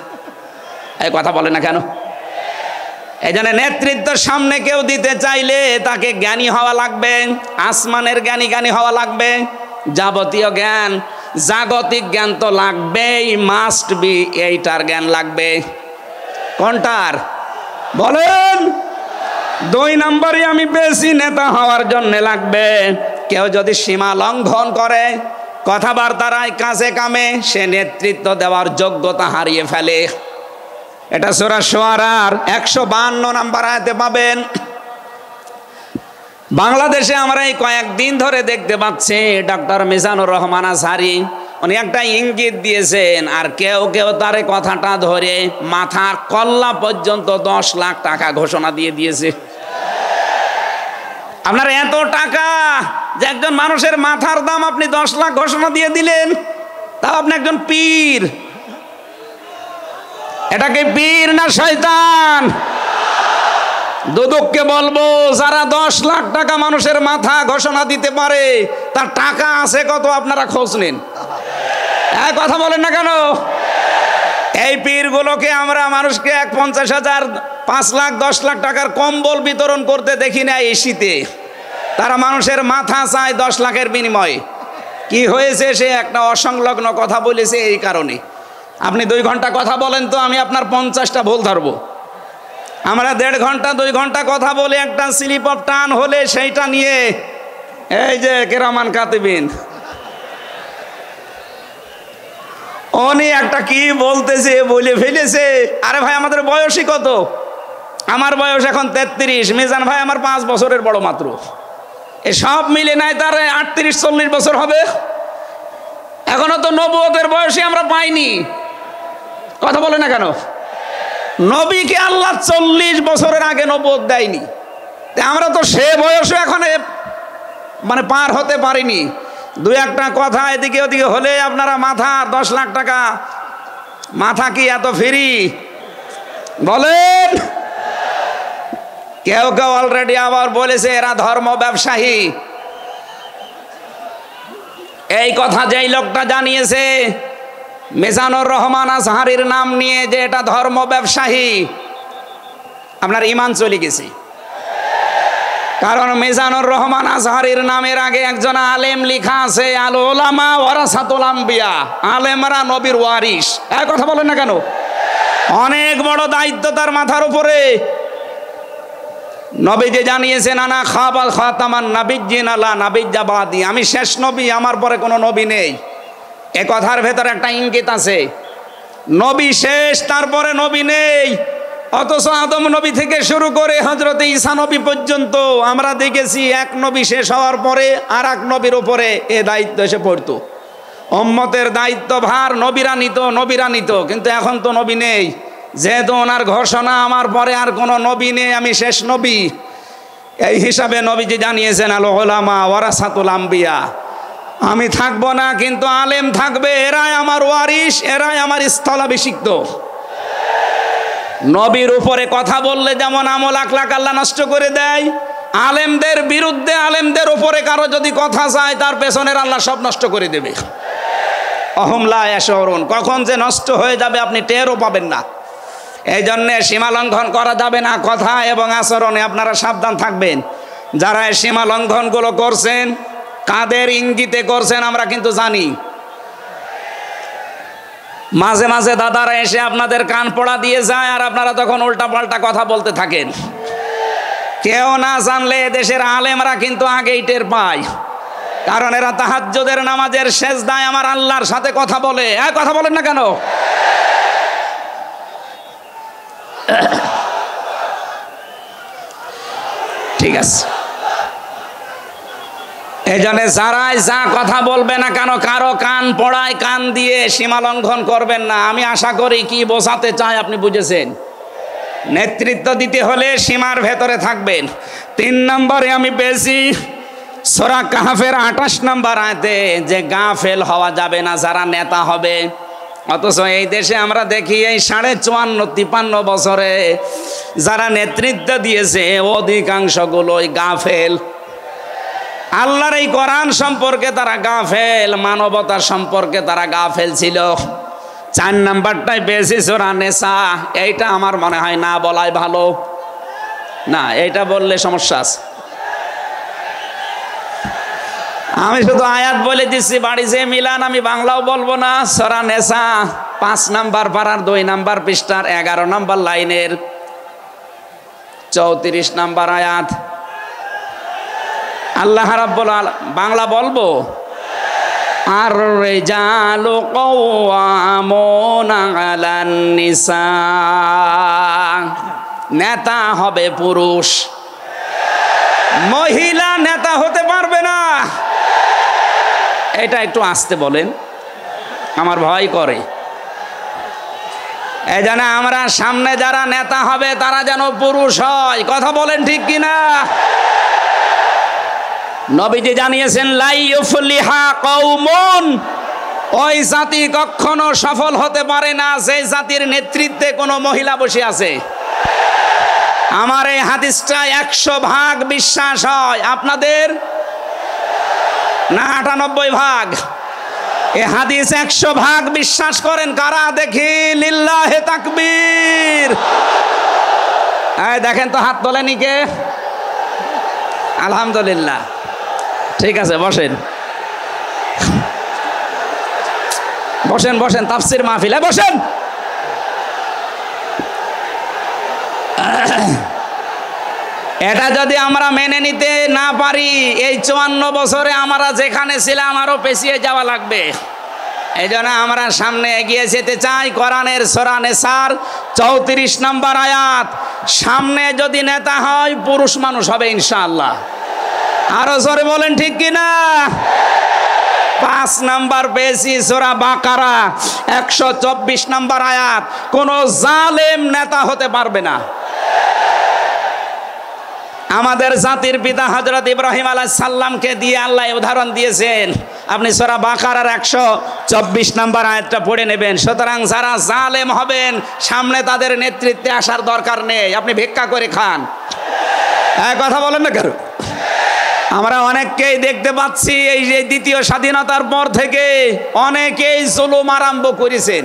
এই কথা বলে না কেন? এই জন্য নেতৃত্বের সামনে কেউ দিতে চাইলে তাকে জ্ঞানী হওয়া লাগবে, আসমানের জ্ঞানী হওয়া লাগবে। যাবতীয় জ্ঞান, জাগতিক জ্ঞান তো লাগবেই, মাস্ট বি। এইটার জ্ঞান লাগবে। কোনটার বলেন? 2 নম্বরই আমি বেশি নেতা হওয়ার জন্য লাগবে। কেউ যদি সীমা লঙ্ঘন করে, কথাবার্তায় কাজে কামে, সে নেতৃত্ব দেওয়ার যোগ্যতা হারিয়ে ফেলে। এটা সূরা শুআরার 152 নম্বর আয়াতে পাবেন। বাংলাদেশে আমরা এই কয়েকদিন ধরে দেখতে পাচ্ছি ডক্টর মিজানুর রহমান আজহারি, উনি একটা ইঙ্গিত দিয়েছেন, আর কেউ কেউ তার কথাটা ধরে মাথার কল্লা পর্যন্ত 10 লাখ টাকা ঘোষণা দিয়ে দিয়েছে। আপনার এত টাকা যে একজন মানুষের মাথার দাম আপনি 10 লাখ ঘোষণা দিয়ে দিলেন, তাও আপনি একজন পীর। এটা কি পীর না শয়তান? দুদককে বলবো, যারা 10 লাখ টাকা মানুষের মাথা ঘোষণা দিতে পারে, তার টাকা আছে কত আপনারা খোঁজ নিন। কথা বলেন না কেন? এই পীরগুলোকে আমরা মানুষকে 50,000, 5 লাখ, 10 লাখ টাকার কম্বল বিতরণ করতে দেখি না এই শীতে। তারা মানুষের মাথা চায় 10 লাখের বিনিময়ে। কি হয়েছে? সে একটা অসংলগ্ন কথা বলেছে এই কারণে। আপনি 2 ঘন্টা কথা বলেন তো আমি আপনার 50টা ভুল ধরবো। আমরা 1.5 ঘন্টা 2 ঘন্টা কথা বলে একটা স্লিপ অফ টান হলে সেইটা নিয়ে এই যে কেরামান কাতিবিন উনি একটা কি বলতেছে বলে ফেলেছে। আরে ভাই আমাদের বয়সই কত? আমার বয়স এখন 33, মিজান ভাই আমার 5 বছরের বড় মাত্র। এ সব মিলে নাই তার 38-40 বছর হবে। এখনো তো নবুয়তের বয়সে আমরা পাইনি। কথা বলে না কেন? নবীকে আল্লাহ 40 বছরের আগে নবুয়ত দেয়নি। আমরা তো সে বয়সে এখন মানে পার হতে পারিনি। 2-1টা কথা এদিকে ওদিকে হলে আপনারা মাথা 10 লাখ টাকা। মাথা কি এত ফ্রি বলেন? কেউ কেউ অলরেডি আবার বলেছে এরা ধর্ম ব্যবসায়ী। এই কথা যেই লোকটা জানিয়েছে মিজানুর রহমান আজহারীর নাম নিয়ে যে এটা ধর্ম ব্যবসায়ী, আপনার ঈমান চলে গেছে। কারণ মিজানুর রহমান আজহারীর নামের আগে একজন আলেম লেখা আছে, আল উলামা ওয়ারাসাতুল আম্বিয়া, আলেমরা নবীর ওয়ারিস। এই কথা বলেন না কেন? অনেক বড় দায়িত্ব তার মাথার উপরে। নবী যে জানিয়েছেন আনা খাবাল খাতামান নাবিয়্যিন আলা নাবিয়্যা বাদি, আমি শেষ নবী, আমার পরে কোনো নবী নেই। এ কথার ভেতর একটা ইঙ্গিত আছে, নবী শেষ, তারপরে নবী নেই। অথচ আদম নবী থেকে শুরু করে হযরত ঈসা নবী পর্যন্ত আমরা দেখেছি এক নবী শেষ হওয়ার পরে আর এক নবীর উপরে এ দায়িত্ব এসে পড়তো। উম্মতের দায়িত্ব ভার নবীরা নিত, কিন্তু এখন তো নবী নেই। যেহেতু ওনার ঘোষণা আমার পরে আর কোনো নবী নেই, আমি শেষ নবী, এই হিসাবে নবীজি জানিয়েছেন আল উলামা ওয়ারাসাতুল আম্বিয়া, আমি থাকবো না কিন্তু আলেম থাকবে, এরাই আমার ওয়ারিস, এরাই আমার স্থলাভিষিক্ত। নবীর উপরে কথা বললে যেমন আমল আখলাক আল্লাহ নষ্ট করে দেয়, আলেমদের বিরুদ্ধে আলেমদের উপরে কারো যদি কথা চায় তার পেছনের আল্লাহ সব নষ্ট করে দেবে। অহম লা ইয়াশউরুন, কখন যে নষ্ট হয়ে যাবে আপনি টেরও পাবেন না। এই জন্যে সীমা লঙ্ঘন করা যাবে না, কথা এবং আচরণে আপনারা সাবধান থাকবেন। যারা এই সীমা লঙ্ঘনগুলো করছেন কাদের ইঙ্গিতে করছেন আমরা কিন্তু জানি। মাঝে মাঝে দাদারা এসে আপনাদের কান পড়া দিয়ে যায় আর আপনারা তখন উল্টা পাল্টা কথা বলতে থাকেন। কেউ না জানলে দেশের আলেমরা কিন্তু আগেই টের পায়, কারণ এরা তাহাজ্জুদের নামাজের সেজদায় আমার আল্লাহর সাথে কথা বলে। কথা বলেন না কেন? ঠিক আছে, এই জন্য যারাই যা কথা বলবে না কেন কারো কান পড়ায় কান দিয়ে সীমা লঙ্ঘন করবেন না। আমি আশা করি কি বোঝাতে চাই আপনি বুঝেছেন। নেতৃত্ব দিতে হলে সীমার ভেতরে থাকবেন। 3 নম্বরে আমি পেয়েছি সূরা কাহফের 28 নম্বর আয়াতে যে গাফেল হওয়া যাবে না যারা নেতা হবে। অথচ এই দেশে আমরা দেখি এই 54-53 বছরে যারা নেতৃত্ব দিয়েছে অধিকাংশগুলোই গাফেল। আল্লাহর এই কোরআন সম্পর্কে তারা গাফেল, মানবতার সম্পর্কে তারা গাফেল ছিল। 4 নাম্বারটাই বেশি সূরা নিসা, এইটা আমার মনে হয় না বলাই ভালো। না, এইটা বললে সমস্যা আছে। আমি শুধু আয়াত বলে দিচ্ছি, বাড়ি যে মিলান আমি বাংলাও বলবো না। সূরা নিসা 5 নাম্বার পারার 2 নাম্বার পৃষ্ঠার 11 নাম্বার লাইনের 34 নাম্বার আয়াত। আল্লাহ রাব্বুল আলামিন, বাংলা বলবো, আর রিজালু কাওয়ামুনা আলান নিসা, নেতা হবে পুরুষ, মহিলা নেতা হতে পারবে না। এটা একটু আস্তে বলেন, আমার ভয় করে। এই জন্য আমরা সামনে যারা নেতা হবে তারা যেন পুরুষ হয়। কথা বলেন ঠিক কিনা? নবীজি জানিয়েছেন লা ইউফলিহা কওমুন, ওই জাতি কখনো সফল হতে পারে না যে জাতির নেতৃত্বে কোনো মহিলা বসে আছে। আমার এই হাদিসটা 100% বিশ্বাস হয়, আপনাদের না 98%? এ হাদিস 100 ভাগ বিশ্বাস করেন কারা দেখি? লিল্লাহে তাকবীর। এই দেখেন তো হাত তোলেনি কে? আলহামদুলিল্লাহ। ঠিক আছে, বসেন বসেন বসেন, তাফসীর মাহফিলে বসেন। এটা যদি আমরা মেনে নিতে না পারি, এই 54 বছরে আমরা যেখানে ছিলাম আরো পেছিয়ে যাওয়া লাগবে। এই জন্য আমরা সামনে এগিয়ে যেতে চাই। কোরআনের সূরা নিসার 34 নম্বর আয়াত, সামনে যদি নেতা হয় পুরুষ মানুষ হবে ইনশাআল্লাহ। আরো জোরে বলেন ঠিক কিনা? 5 নাম্বার পেয়েছি সূরা বাকারা 124 নম্বর আয়াত, কোন জালেম নেতা হতে পারবে না। আমাদের জাতির পিতা হযরত ইব্রাহিম আলাইহিস সালামকে দিয়ে আল্লাহ উদাহরণ দিয়েছেন। আপনি সূরা বাকারার 124 নম্বর আয়াতটা পড়ে নেবেন। সুতরাং যারা জালেম হবেন সামনে তাদের নেতৃত্বে আসার দরকার নেই, আপনি ভিক্ষা করে খান। কথা বলেন না কেন? আমরা অনেককেই দেখতে পাচ্ছি এই যে দ্বিতীয় স্বাধীনতার পর থেকে অনেকেই জুলুম আরম্ভ করেছেন।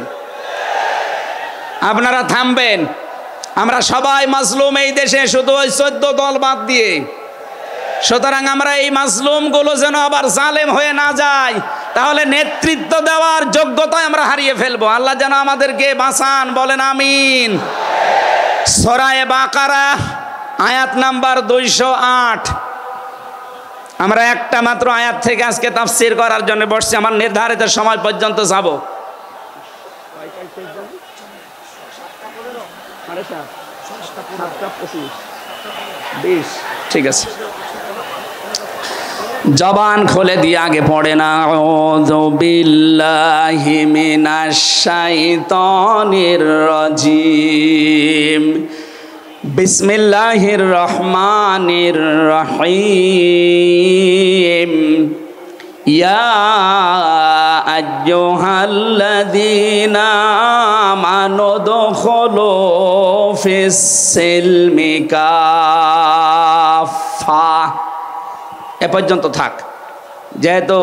আপনারা থামবেন। আমরা সবাই মাজলুম এই দেশে, শুধু ওই 14 দল বাদ দিয়ে। সুতরাং আমরা এই মাজলুমগুলো যেন আবার জালেম হয়ে না যায়, তাহলে নেতৃত্ব দেওয়ার যোগ্যতা আমরা হারিয়ে ফেলবো। আল্লাহ যেন আমাদেরকে বাঁচান, বলেন আমিন। সূরা বাকারা আয়াত নাম্বার 208। আমরা একটা মাত্র আয়াত থেকে আজকে তাফসীর করার জন্য বসছি। আমার নির্ধারিত সময় পর্যন্ত যাব। ঠিক আছে, জবান খুলে দিয়ে আগে পড়ে না। আউযু বিল্লাহি মিনাশ শাইতানির রাজিম। বিসমিল্লাহির রহমানির রহিম। ইয়া আইয়ুহাল্লাযীনা আমানু দুখুলু ফিস সিলমি কাফা। এ পর্যন্ত থাক। যেহেতু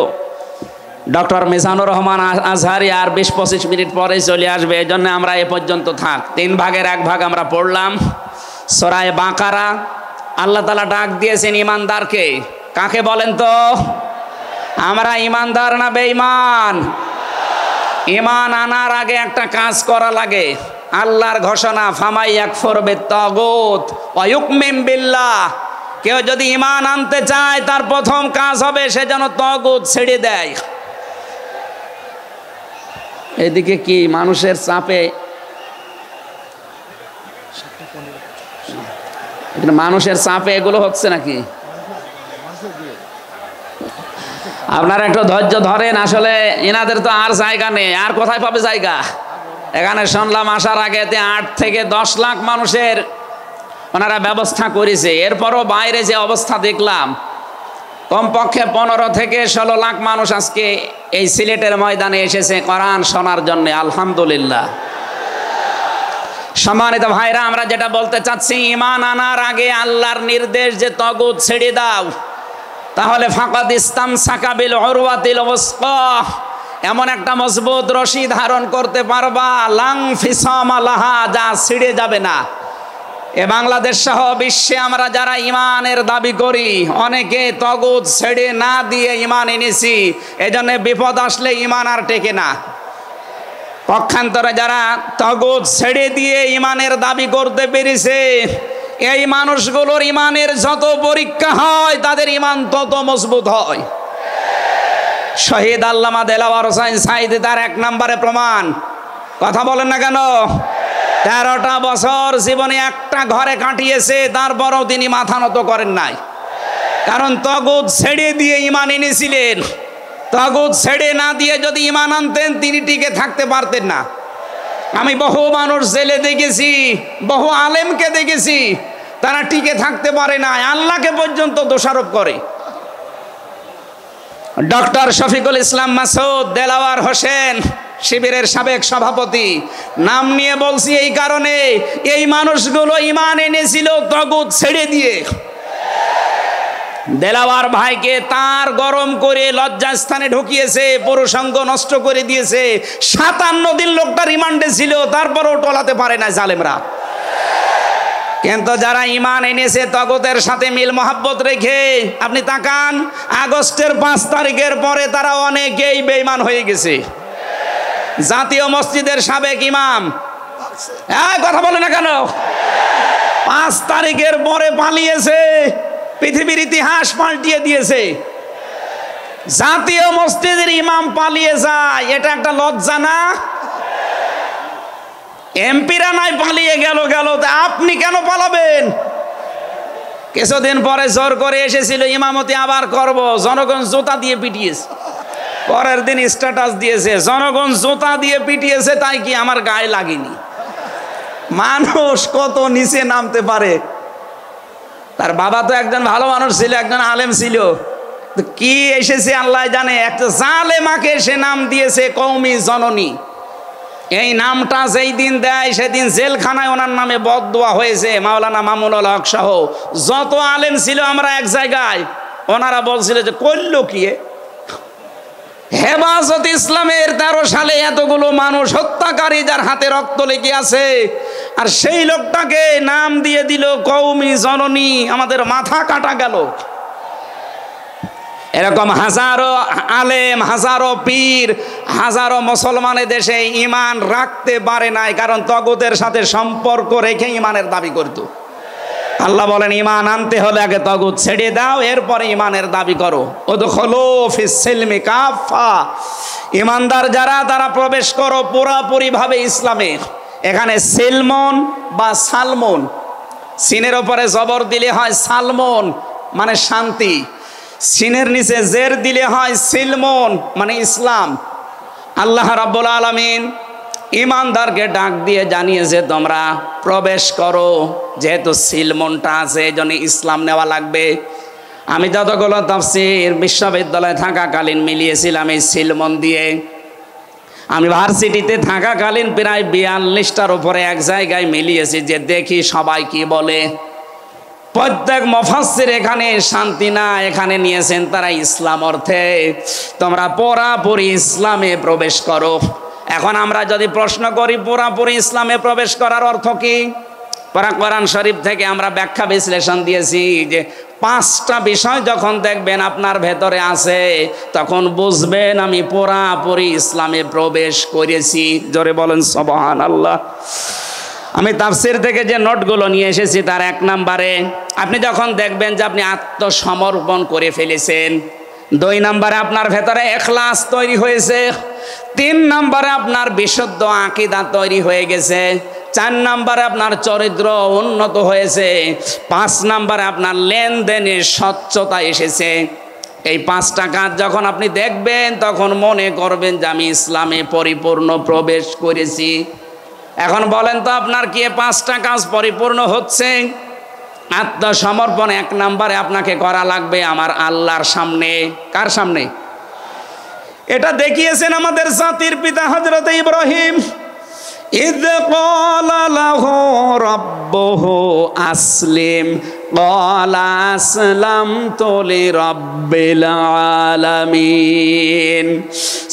ডক্টর মিজানুর রহমান আজহারি আর 20-25 মিনিট পরে চলে আসবে, এই জন্য আমরা এ পর্যন্ত থাক। 3 ভাগের 1 ভাগ আমরা পড়লাম। সূরা বাকারা আল্লাহ তাআলা ডাক দিয়েছেন ইমানদারকে। কাকে বলেন তো? আমরা ইমানদার না বেঈমান? ঈমান আনার আগে একটা কাজ করা লাগে। আল্লাহর ঘোষণা, ফামাই ইয়াকফুর বিত-তাগুত ওয়া ইউমিন বিল্লাহ। কেউ যদি ঈমান আনতে চায় তার প্রথম কাজ হবে সে যেন তাগুত ছেড়ে দেয়। এদিকে কি মানুষের চাপে, মানুষের চাপে এগুলো হচ্ছে নাকি? আপনারা একটু ধৈর্য ধরেন। আসলে এনাদের তো আর জায়গা নেই, আর কোথায় পাবে জায়গা? এখানে শুনলাম আসার আগে 8 থেকে 10 লাখ মানুষের ওনারা ব্যবস্থা করেছে। এরপরও বাইরে যে অবস্থা দেখলাম, কমপক্ষে 15 থেকে 16 লাখ মানুষ আজকে এই সিলেটের ময়দানে এসেছে কোরআন শোনার জন্য। আলহামদুলিল্লাহ। সম্মানিত ভাইরা, আমরা যেটা বলতে চাচ্ছি, ঈমান আনার আগে আল্লাহর নির্দেশ যে তাগুত ছেড়ে দাও, তাহলে ফাকাদ ইসতামসাকা বিল উরওয়াতিল ওয়াসকা, এমন একটা মজবুত রশি ধারণ করতে পারবা, লাং ফিসামা লাহা, যা ছিঁড়ে যাবে না। এ বাংলাদেশ সহ বিশ্বে আমরা যারা ঈমানের দাবি করি, অনেকে তাগুত ছেড়ে না দিয়ে ঈমান এনেছি। এজন্য বিপদ আসলে ঈমান আর টেকে না। পক্ষান্তরে যারা তাগুত ছেড়ে দিয়ে ঈমানের দাবি করতে পেরেছে, এই মানুষগুলোর ঈমানের যত পরীক্ষা হয় তাদের ঈমান তত মজবুত হয়। শহীদ আল্লামা দেলাওয়ার হোসাইন সাঈদী তার 1 নম্বরে প্রমাণ। কথা বলেন না কেন? 13টা বছর জীবনে একটা ঘরে কাটিয়েছে, তারপরও তিনি মাথা নত করেন নাই। কারণ তাগুত ছেড়ে দিয়ে ঈমান এনেছিলেন। তাগুত ছেড়ে না দিয়ে যদি ঈমান আনতেন তিনি টিকে থাকতে পারতেন না। আমি বহু মানুষ জেলে দেখেছি, বহু আলেমকে দেখেছি, তারা টিকে থাকতে পারে না, আল্লাহকে পর্যন্ত দোষারোপ করে। ডক্টর শফিকুল ইসলাম মাসুদ দেলাওয়ার হোসেন শিবিরের সাবেক সভাপতি, নাম নিয়ে বলছি এই কারণে, এই মানুষগুলো ঈমান এনেছিল তাগুত ছেড়ে দিয়ে। দেলাওয়ার ভাইকে তার গরম করে লজ্জাস্থানে ঢুকিয়েছে, পুরুষাঙ্গ নষ্ট করে দিয়েছে। 57 দিন লোকটা রিমান্ডে ছিল, তারপরও টলাতে পারে না জালেমরা। কিন্তু যারা ঈমান এনেছে তাগুতের সাথে মিল মহাব্বত রেখে, আপনি তাকান আগস্টের 5 তারিখের পরে তারা অনেকেই বেঈমান হয়ে গেছে। জাতীয় মসজিদের সাবেক ইমাম, কথা বলে না কেন, 5 তারিখের পরে পালিয়েছে, পৃথিবীর ইতিহাস পাল্টিয়ে দিয়েছে। জাতীয় মসজিদের ইমাম পালিয়ে যায়, এটা একটা লজ্জা না? এমপিরা নাই পালিয়ে গেল, তা আপনি কেন পালাবেন? কিছুদিন পরে জোর করে এসেছিল ইমামতি আবার করব, জনগণ জুতা দিয়ে পিটিয়েছে। পরের দিন স্ট্যাটাস দিয়েছে, জনগণ জুতা দিয়ে পিটিয়েছে, তাই কি আমার গায়ে লাগেনি। মানুষ কত নিচে নামতে পারে। তার বাবা তো একজন ভালো মানুষ ছিল, একজন আলেম ছিল, কি এসেছে আল্লাহ জানে। একটা জালেমাকে সে নাম দিয়েছে কওমি জননী। এই নামটা যেই দিন দেয় সেদিন জেলখানায় ওনার নামে বদদোয়া হয়েছে। মাওলানা মামুনুল হক সহ যত আলেম ছিল আমরা এক জায়গায়, ওনারা বলছিল যে করল কি হেফাজত ইসলামের 13 সালে এতগুলো মানুষ হত্যাকারী যার হাতে রক্ত লেগে আছে, আর সেই লোকটাকে নাম দিয়ে দিল কওমি জননী। আমাদের মাথা কাটা গেল। এরকম হাজারো আলেম, হাজারো পীর, হাজারো মুসলমানের দেশে ঈমান রাখতে পারে নাই, কারণ তাগুতের সাথে সম্পর্ক রেখে ঈমানের দাবি করত। আল্লাহ বলেন ঈমান আনতে হলে আগে তাগুত ছেড়ে দাও, এরপরে ঈমানের দাবি করো। উদখুলু ফিস সিলমি কাফা, ঈমানদার যারা তারা প্রবেশ করো পুরোপুরি ভাবে ইসলামে। এখানে সিলমন বা সালমন, সিনের উপরে জবর দিলে হয় সালমন মানে শান্তি, সিনের নিচে জের দিলে হয় সিলমন মানে ইসলাম। আল্লাহ রাব্বুল আলামিন ঈমানদারকে ডাক দিয়ে জানিয়েছে তোমরা প্রবেশ করো, যেহেতু সিলমনটা আছে এজন্য ইসলাম নেওয়া লাগবে। আমি যতগুলো তাফসীর বিশ্ববিদ্যালয়ে থাকাকালীন মিলিয়েছিলাম এই সিলমন দিয়ে। আমি ভার্সিটিতে থাকাকালীন প্রায় 42টার উপরে এক জায়গায় মিলিয়েছি, যে দেখি সবাই কি বলে। প্রত্যেক মুফাসসির এখানে শান্তি না, এখানে নিয়েছেন তারা ইসলাম অর্থে তোমরা পুরাপুরি ইসলামে প্রবেশ করো। এখন আমরা যদি প্রশ্ন করি পুরাপুরি ইসলামে প্রবেশ করার অর্থ কি, কোরআন শরীফ থেকে আমরা ব্যাখ্যা বিশ্লেষণ দিয়েছি যে 5টা বিষয় যখন দেখবেন আপনার ভেতরে আছে, তখন বুঝবেন আমি পুরাপুরি ইসলামে প্রবেশ করেছি। জোরে বলেন সুবহানাল্লাহ। আমি তাফসীর থেকে যে নোটগুলো নিয়ে এসেছি তার 1 নম্বরে আপনি যখন দেখবেন যে আপনি আত্মসমর্পণ করে ফেলেছেন, 2 নম্বরে আপনার ভেতরে ইখলাস তৈরি হয়েছে, 3 নম্বরে আপনার বিশুদ্ধ আকীদা তৈরি হয়ে গেছে, 4 নম্বরে আপনার চরিত্র উন্নত হয়েছে, 5 নম্বরে আপনার লেনদেনের স্বচ্ছতা এসেছে। এই 5টা কাজ যখন আপনি দেখবেন তখন মনে করবেন যে আমি ইসলামে পরিপূর্ণ প্রবেশ করেছি। এখন বলেন তো আপনার কি 5টা কাজ পরিপূর্ণ হচ্ছে? আত্মসমর্পণ 1 নম্বরে আপনাকে করা লাগবে আমার আল্লাহর সামনে। কার সামনে? এটা দেখিয়েছেন আমাদের জাতির পিতা হযরত ইব্রাহিম। ইয ক্বালা লাহু রাব্বুহু আসলিম ক্বালা আসলামতু লিরাব্বিল আলামিন।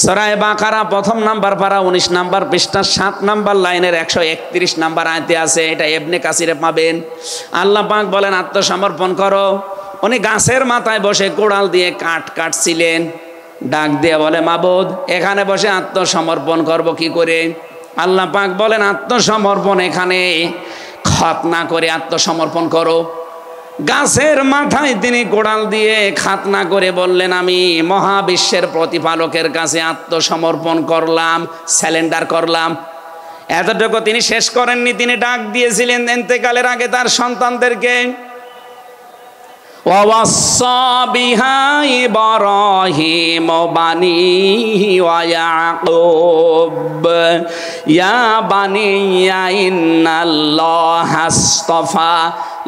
সূরা বাকারা 1 নম্বর পারা 19 নম্বর পৃষ্ঠা 7 নম্বর লাইনের 131 নম্বর আয়াতে আছে। এটা ইবনে কাসিরে পাবেন। আল্লাহ পাক বলেন আত্মসমর্পণ করো। উনি গাছের মাথায় বসে কোড়াল দিয়ে কাঠ কাটছিলেন, ডাক দিয়ে বলে মাবুদ এখানে বসে আত্মসমর্পণ করব কি করে? আল্লাহ পাক বলেন আত্মসমর্পণ এখানে খাতনা করে আত্মসমর্পণ করো। গাছের মাথায় তিনি কোড়াল দিয়ে খাতনা করে বললেন আমি মহাবিশ্বের প্রতিপালকের কাছে আত্মসমর্পণ করলাম, স্যালেন্ডার করলাম। এতটুকু তিনি শেষ করেননি, তিনি ডাক দিয়েছিলেন ইন্তেকালের আগে তার সন্তানদেরকে। ওয়াসাা বিহা ইব্রাহিম বানিহি ওয়া ইয়াকুব ইয়া বানিয়া ইন্নাল্লাহা আসতাফা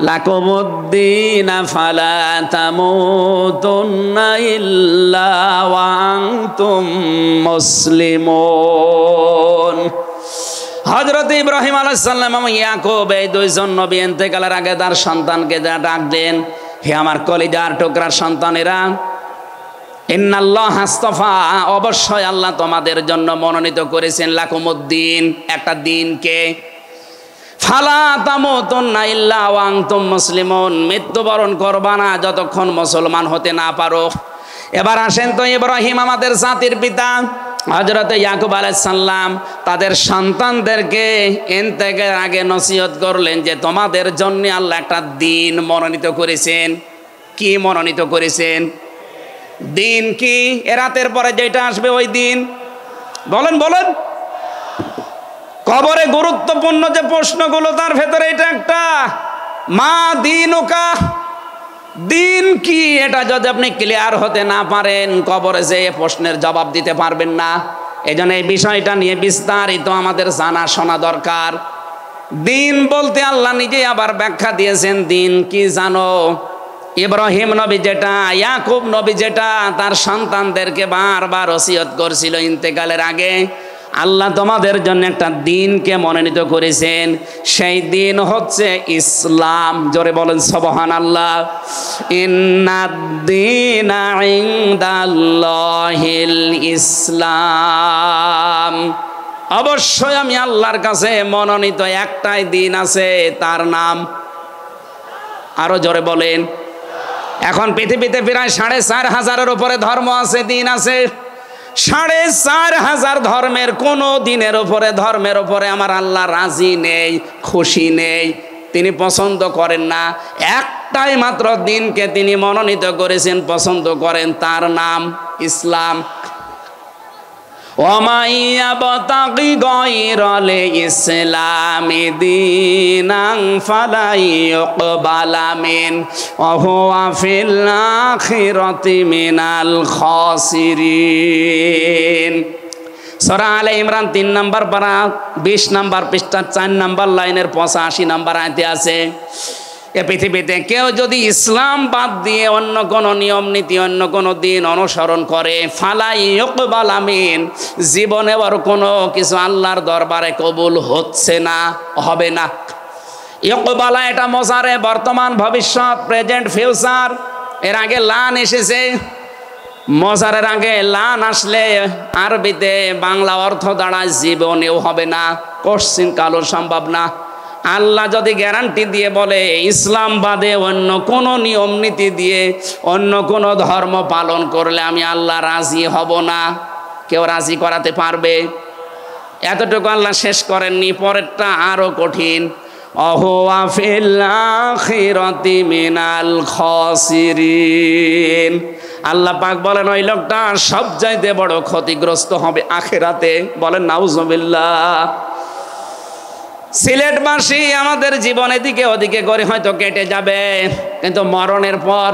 লাকুমুদ্দিন ফালা তামুতুন্না ইল্লা ওয়া আনতুম মুসলিমুন। হযরত ইব্রাহিম আলাইহিস সালাম এবং ইয়াকুব এই 2জন নবী ইন্তেকালের আগে তার সন্তানকে ডাক দেন, হে আমার কলিজার টুকরার সন্তানেরা, ইন্নাল্লাহ আস্তাফা, অবশ্যই আল্লাহ তোমাদের জন্য মনোনীত করেছেন লাকুমুদ্দিন, একটা দিনকে। ফালা তামুতুন্না ইল্লা ওয়া আনতুম মুসলিমুন, মৃত্যুবরণ করবা না যতক্ষণ মুসলমান হতে না পারো। এবার আসেন তো, ইব্রাহিম আমাদের জাতির পিতা, হযরত ইয়াকুব আলাইহিস সালাম তাদের সন্তানদেরকে ইন্তেকালের আগে নসিহত করলেন যে তোমাদের জন্য আল্লাহ একটা দিন মনোনীত করেছেন। কি মনোনীত করেছেন? দিন কি? এ রাতের পরে যেটা আসবে ওই দিন। বলেন বলেন। কবরে গুরুত্বপূর্ণ যে প্রশ্নগুলো তার ভেতরে এটা একটা, মা দিনুকা, দিন কি? এটা যদি আপনি ক্লিয়ার হতে না পারেন, কবরে যে প্রশ্নের জবাব দিতে পারবেন না। এজন্য এই বিষয়টা নিয়ে বিস্তারিত আমাদের জানা শোনা দরকার। দিন বলতে আল্লাহ নিজেই আবার ব্যাখ্যা দিয়েছেন। দিন কি জানো? ইব্রাহিম নবী যেটা, ইয়াকুব নবী যেটা তার সন্তানদেরকে বারবার ওসিয়ত করছিল ইন্তেকালের আগে, আল্লাহ তোমাদের জন্য একটা দিনকে মনোনীত করেছেন। সেই দিন হচ্ছে ইসলাম। জোরে বলেন সুবহানাল্লাহ। ইন্নাদ-দীনা ইনদাল্লাহিল ইসলাম, অবশ্যই আমি আল্লাহর কাছে মনোনীত একটাই দিন আছে, তার নাম, আরো জোরে বলেন। এখন পৃথিবীতে প্রায় 4,500-এর উপরে ধর্ম আছে, দিন আছে। 4,500 ধর্মের কোন দিনের উপরে, ধর্মের উপরে আমার আল্লাহ রাজি নেই, খুশি নেই, তিনি পছন্দ করেন না। একটাই মাত্র দিনকে তিনি মনোনীত করেছেন, পছন্দ করেন, তার নাম ইসলাম। ওমাইয়াবতাগি গায়রাল ইসলামি দীনান ফালা ইউকবালা মিন ওয়া হুয়া ফিল আখিরাতি মিনাল খাসিরিন। সূরা আলে ইমরান 3 নম্বর পারা 20 নম্বর পৃষ্ঠা 4 নম্বর লাইনের 85 নম্বর আয়াতে আছে, এ পৃথিবীতে কেউ যদি ইসলাম বাদ দিয়ে অন্য কোনো নিয়ম নীতি, অন্য কোনো দিন অনুসরণ করে, ফালা ইউকবালা মিন, জীবনে আর কোনো কিছু আল্লাহর দরবারে কবুল হচ্ছে না, হবে না। ইউকবালা এটা মোজারে, বর্তমান, ভবিষ্যৎ, প্রেজেন্ট, ফিউচার। এর আগে লান এসেছে, মোজারের আগে লান আসলে আরবিতে বাংলা অর্থ দাঁড়ায় জীবনেও হবে না, কোশ্চিন কালো সম্ভব না। আল্লাহ যদি গ্যারান্টি দিয়ে বলে ইসলাম বাদে অন্য কোনো নিয়ম নীতি দিয়ে অন্য কোনো ধর্ম পালন করলে আমি আল্লাহ রাজি হব না, কেউ রাজি করাতে পারবে? এতটুকু আল্লাহ শেষ করেননি, পরেরটা আরো কঠিন। অহুয়া ফিল আখিরাতি মিনাল খাসিরিন, আল্লাহ পাক বলেন ওই লোকটা সবচাইতে বড় ক্ষতিগ্রস্ত হবে আখিরাতে। বলেন নাউজুবিল্লাহ। সিলেটবাসী আমাদের জীবন এদিকে ওদিকে করে হয়তো কেটে যাবে, কিন্তু মরণের পর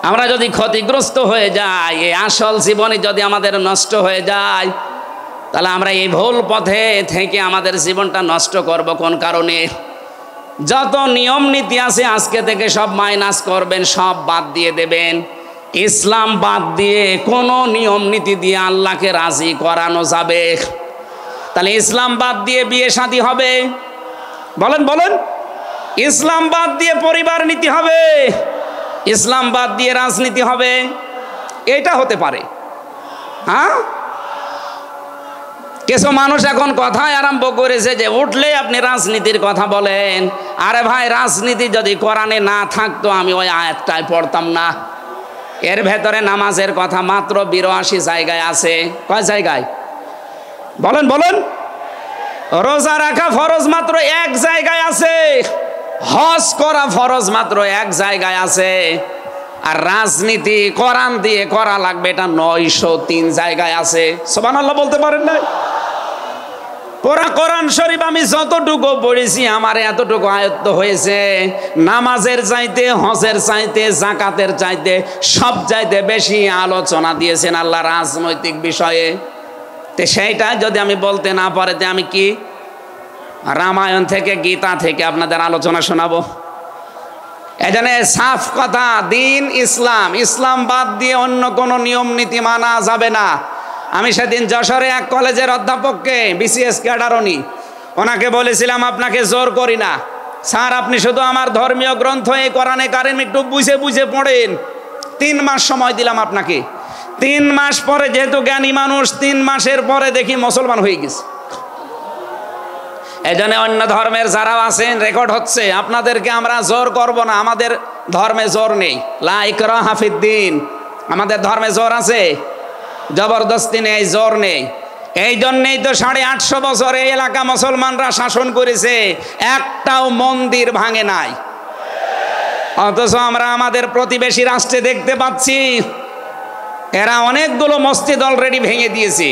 আমরা যদি ক্ষতিগ্রস্ত হয়ে যাই, এই আসল জীবনে যদি আমাদের নষ্ট হয়ে যায়, তাহলে আমরা এই ভুল পথে থেকে আমাদের জীবনটা নষ্ট করব কোন কারণে? যত নিয়ম নীতি আছে আজকে থেকে সব মাইনাস করবেন, সব বাদ দিয়ে দেবেন। ইসলাম বাদ দিয়ে কোনো নিয়ম নীতি দিয়ে আল্লাহকে রাজি করানো যাবে? তাহলে ইসলাম বাদ দিয়ে বিয়ে শাদী হবে? বলেন বলেন। ইসলাম বাদ দিয়ে পরিবার নীতি হবে? ইসলাম বাদ দিয়ে রাজনীতি হবে? এটা হতে পারে। হ্যাঁ, কিছু মানুষ এখন কথাই আরম্ভ করেছে যে উঠলে আপনি রাজনীতির কথা বলেন। আরে ভাই, রাজনীতি যদি কোরআনে না থাকতো আমি ওই আয়াতটাই পড়তাম না। এর ভেতরে নামাজের কথা মাত্র 82 জায়গায় আছে। কয় জায়গায়? বলেন বলেন। রোজা রাখা ফরজ মাত্র 1 জায়গায় আছে। হজ করা ফরজ মাত্র 1 জায়গায় আছে। আর রাজনীতি কোরআন দিয়ে করা লাগবে এটা 903 জায়গায় আছে। সুবহানাল্লাহ বলতে পারেন না? পুরা কোরআন শরীফ আমি যতটুকু পড়েছি আমার এতটুকু আয়ত্ত হয়েছে। নামাজের চাইতে, হজের চাইতে, যাকাতের চাইতে সব চাইতে বেশি আলোচনা দিয়েছেন আল্লাহ রাজনৈতিক বিষয়ে। তো সেইটা যদি আমি বলতে না পারে, আমি কি রামায়ণ থেকে, গীতা থেকে আপনাদের আলোচনা শোনাবো? এজন্য সাফ কথা, দিন ইসলাম, ইসলাম বাদ দিয়ে অন্য কোনো নিয়ম নীতি মানা যাবে না। আমি সেদিন যশোরে এক কলেজের অধ্যাপককে, বিসিএস ক্যাডার উনি, ওনাকে বলেছিলাম আপনাকে জোর করি না, স্যার আপনি শুধু আমার ধর্মীয় গ্রন্থ এই কোরআনে কারিম একটু বুঝে বুঝে পড়েন। 3 মাস সময় দিলাম আপনাকে, 3 মাস পরে যেহেতু জ্ঞানী মানুষ, 3 মাসের পরে দেখি মুসলমান হয়ে গেছে। এজন্য অন্য ধর্মের যারা আছেন রেকর্ড হচ্ছে, আপনাদেরকে আমরা জোর করব না, আমাদের ধর্মে জোর নেই। লা ইকরাহা ফিদ্দিন, আমাদের ধর্মে জোর আছে, জবরদস্তি নেই, জোর নেই। এই জন্যেই তো 850 বছর এই এলাকা মুসলমানরা শাসন করেছে, একটাও মন্দির ভাঙে নাই। অথচ আমরা আমাদের প্রতিবেশী রাষ্ট্রে দেখতে পাচ্ছি এরা অনেকগুলো মসজিদ অলরেডি ভেঙে দিয়েছে,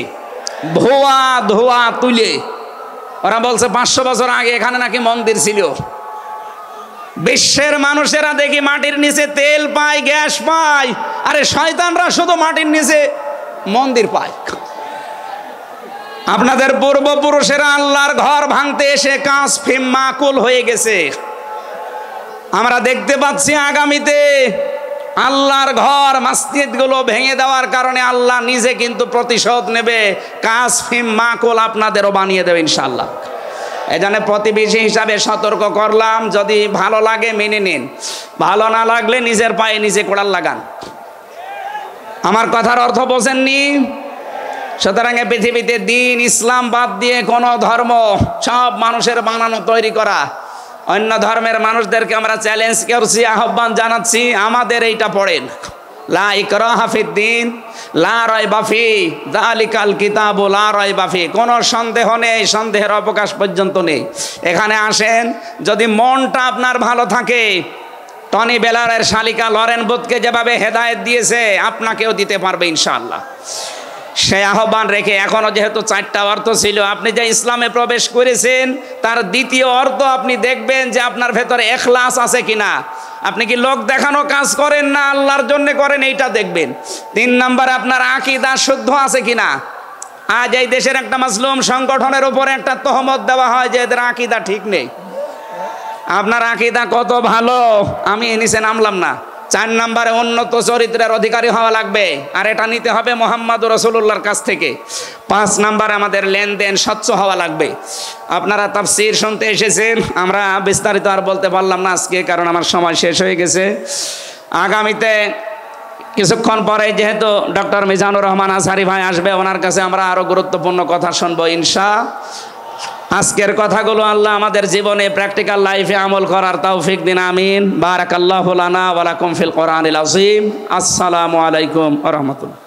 ধোয়া তুলে। ওরা বলছে 500 বছর আগে এখানে নাকি মন্দির ছিল। বিশ্বের মানুষেরা দেখি মাটির নিচে তেল পায়, গ্যাস পায়, আরে শয়তানরা শুধু মাটির নিচে মন্দির পায়। আপনাদের পূর্বপুরুষেরা আল্লাহর ঘর ভাঙতে এসে কাঁচ ফিম মাকুল হয়ে গেছে। আমরা দেখতে পাচ্ছি আগামীতে আল্লাহর ঘর মসজিদগুলো ভেঙে দেওয়ার কারণে আল্লাহ নিজে কিন্তু প্রতিশোধ নেবে, কাঁচ ফিম মাকুল আপনাদেরও বানিয়ে দেবে ইনশাআল্লাহ। এই জন্য প্রতিবেশী হিসাবে সতর্ক করলাম, যদি ভালো লাগে মেনে নিন, ভালো না লাগলে নিজের পায়ে নিজে কোড়াল লাগান। আমার কথার অর্থ বোঝেননি? সুতরাং পৃথিবীতে দিন ইসলাম বাদ দিয়ে কোনো ধর্ম সব মানুষের বানানো তৈরি করা। অন্য ধর্মের মানুষদেরকে আমরা চ্যালেঞ্জ করছি, আহ্বান জানাচ্ছি, আমাদের এইটা পড়েন, লা ইকরাহা ফিদ্দিন লা রাইবা ফি যালিকাল কিতাবু লা রাইবা ফি। কোনো সন্দেহ নেই, সন্দেহের অবকাশ পর্যন্ত নেই। এখানে আসেন, যদি মনটা আপনার ভালো থাকে, টনি বেলারের শালিকা লরেন বুথকে যেভাবে হেদায়েত দিয়েছে আপনাকেও দিতে পারবে ইনশাআল্লাহ। সেই আহ্বান রেখে, এখনো যেহেতু 4টা অর্থ ছিল, আপনি যে ইসলামে প্রবেশ করেছেন তার দ্বিতীয় অর্থ আপনি দেখবেন যে আপনার ভেতরে ইখলাস আছে কিনা। আপনি কি লোক দেখানো কাজ করেন না আল্লাহর জন্য করেন, এইটা দেখবেন। 3 নম্বরে আপনার আকীদা শুদ্ধ আছে কিনা। আজ এই দেশের একটা মাসলুম সংগঠনের উপরে একটা তহমত দেওয়া হয় যে এদের আকীদা ঠিক নেই। আপনার আকীদা কত ভালো আমি নিচে নামলাম না। 4 নম্বরে উন্নত চরিত্রের অধিকারী হওয়া লাগবে, আর এটা নিতে হবে মুহাম্মদুর রাসূলুল্লাহর কাছ থেকে। 5 নম্বরে আমাদের লেনদেন স্বচ্ছ হওয়া লাগবে। আপনারা তাফসীর শুনতে এসেছেন, আমরা বিস্তারিত আর বলতে পারলাম না আজকে, কারণ আমার সময় শেষ হয়ে গেছে। আগামীতে কিছুক্ষণ পরে যেহেতু ডক্টর মিজানুর রহমান আজহারি ভাই আসবে, ওনার কাছে আমরা আরো গুরুত্বপূর্ণ কথা শুনবো ইনশাআল্লাহ। আজকের কথাগুলো আল্লাহ আমাদের জীবনে প্র্যাকটিক্যাল লাইফে আমল করার তৌফিক দিন, আমিন। বারাকাল্লাহু লানা ওয়া লাকুম ফিল কোরআনিল আযীম। আসসালামু আলাইকুম ওয়া রাহমাতুল্লাহ।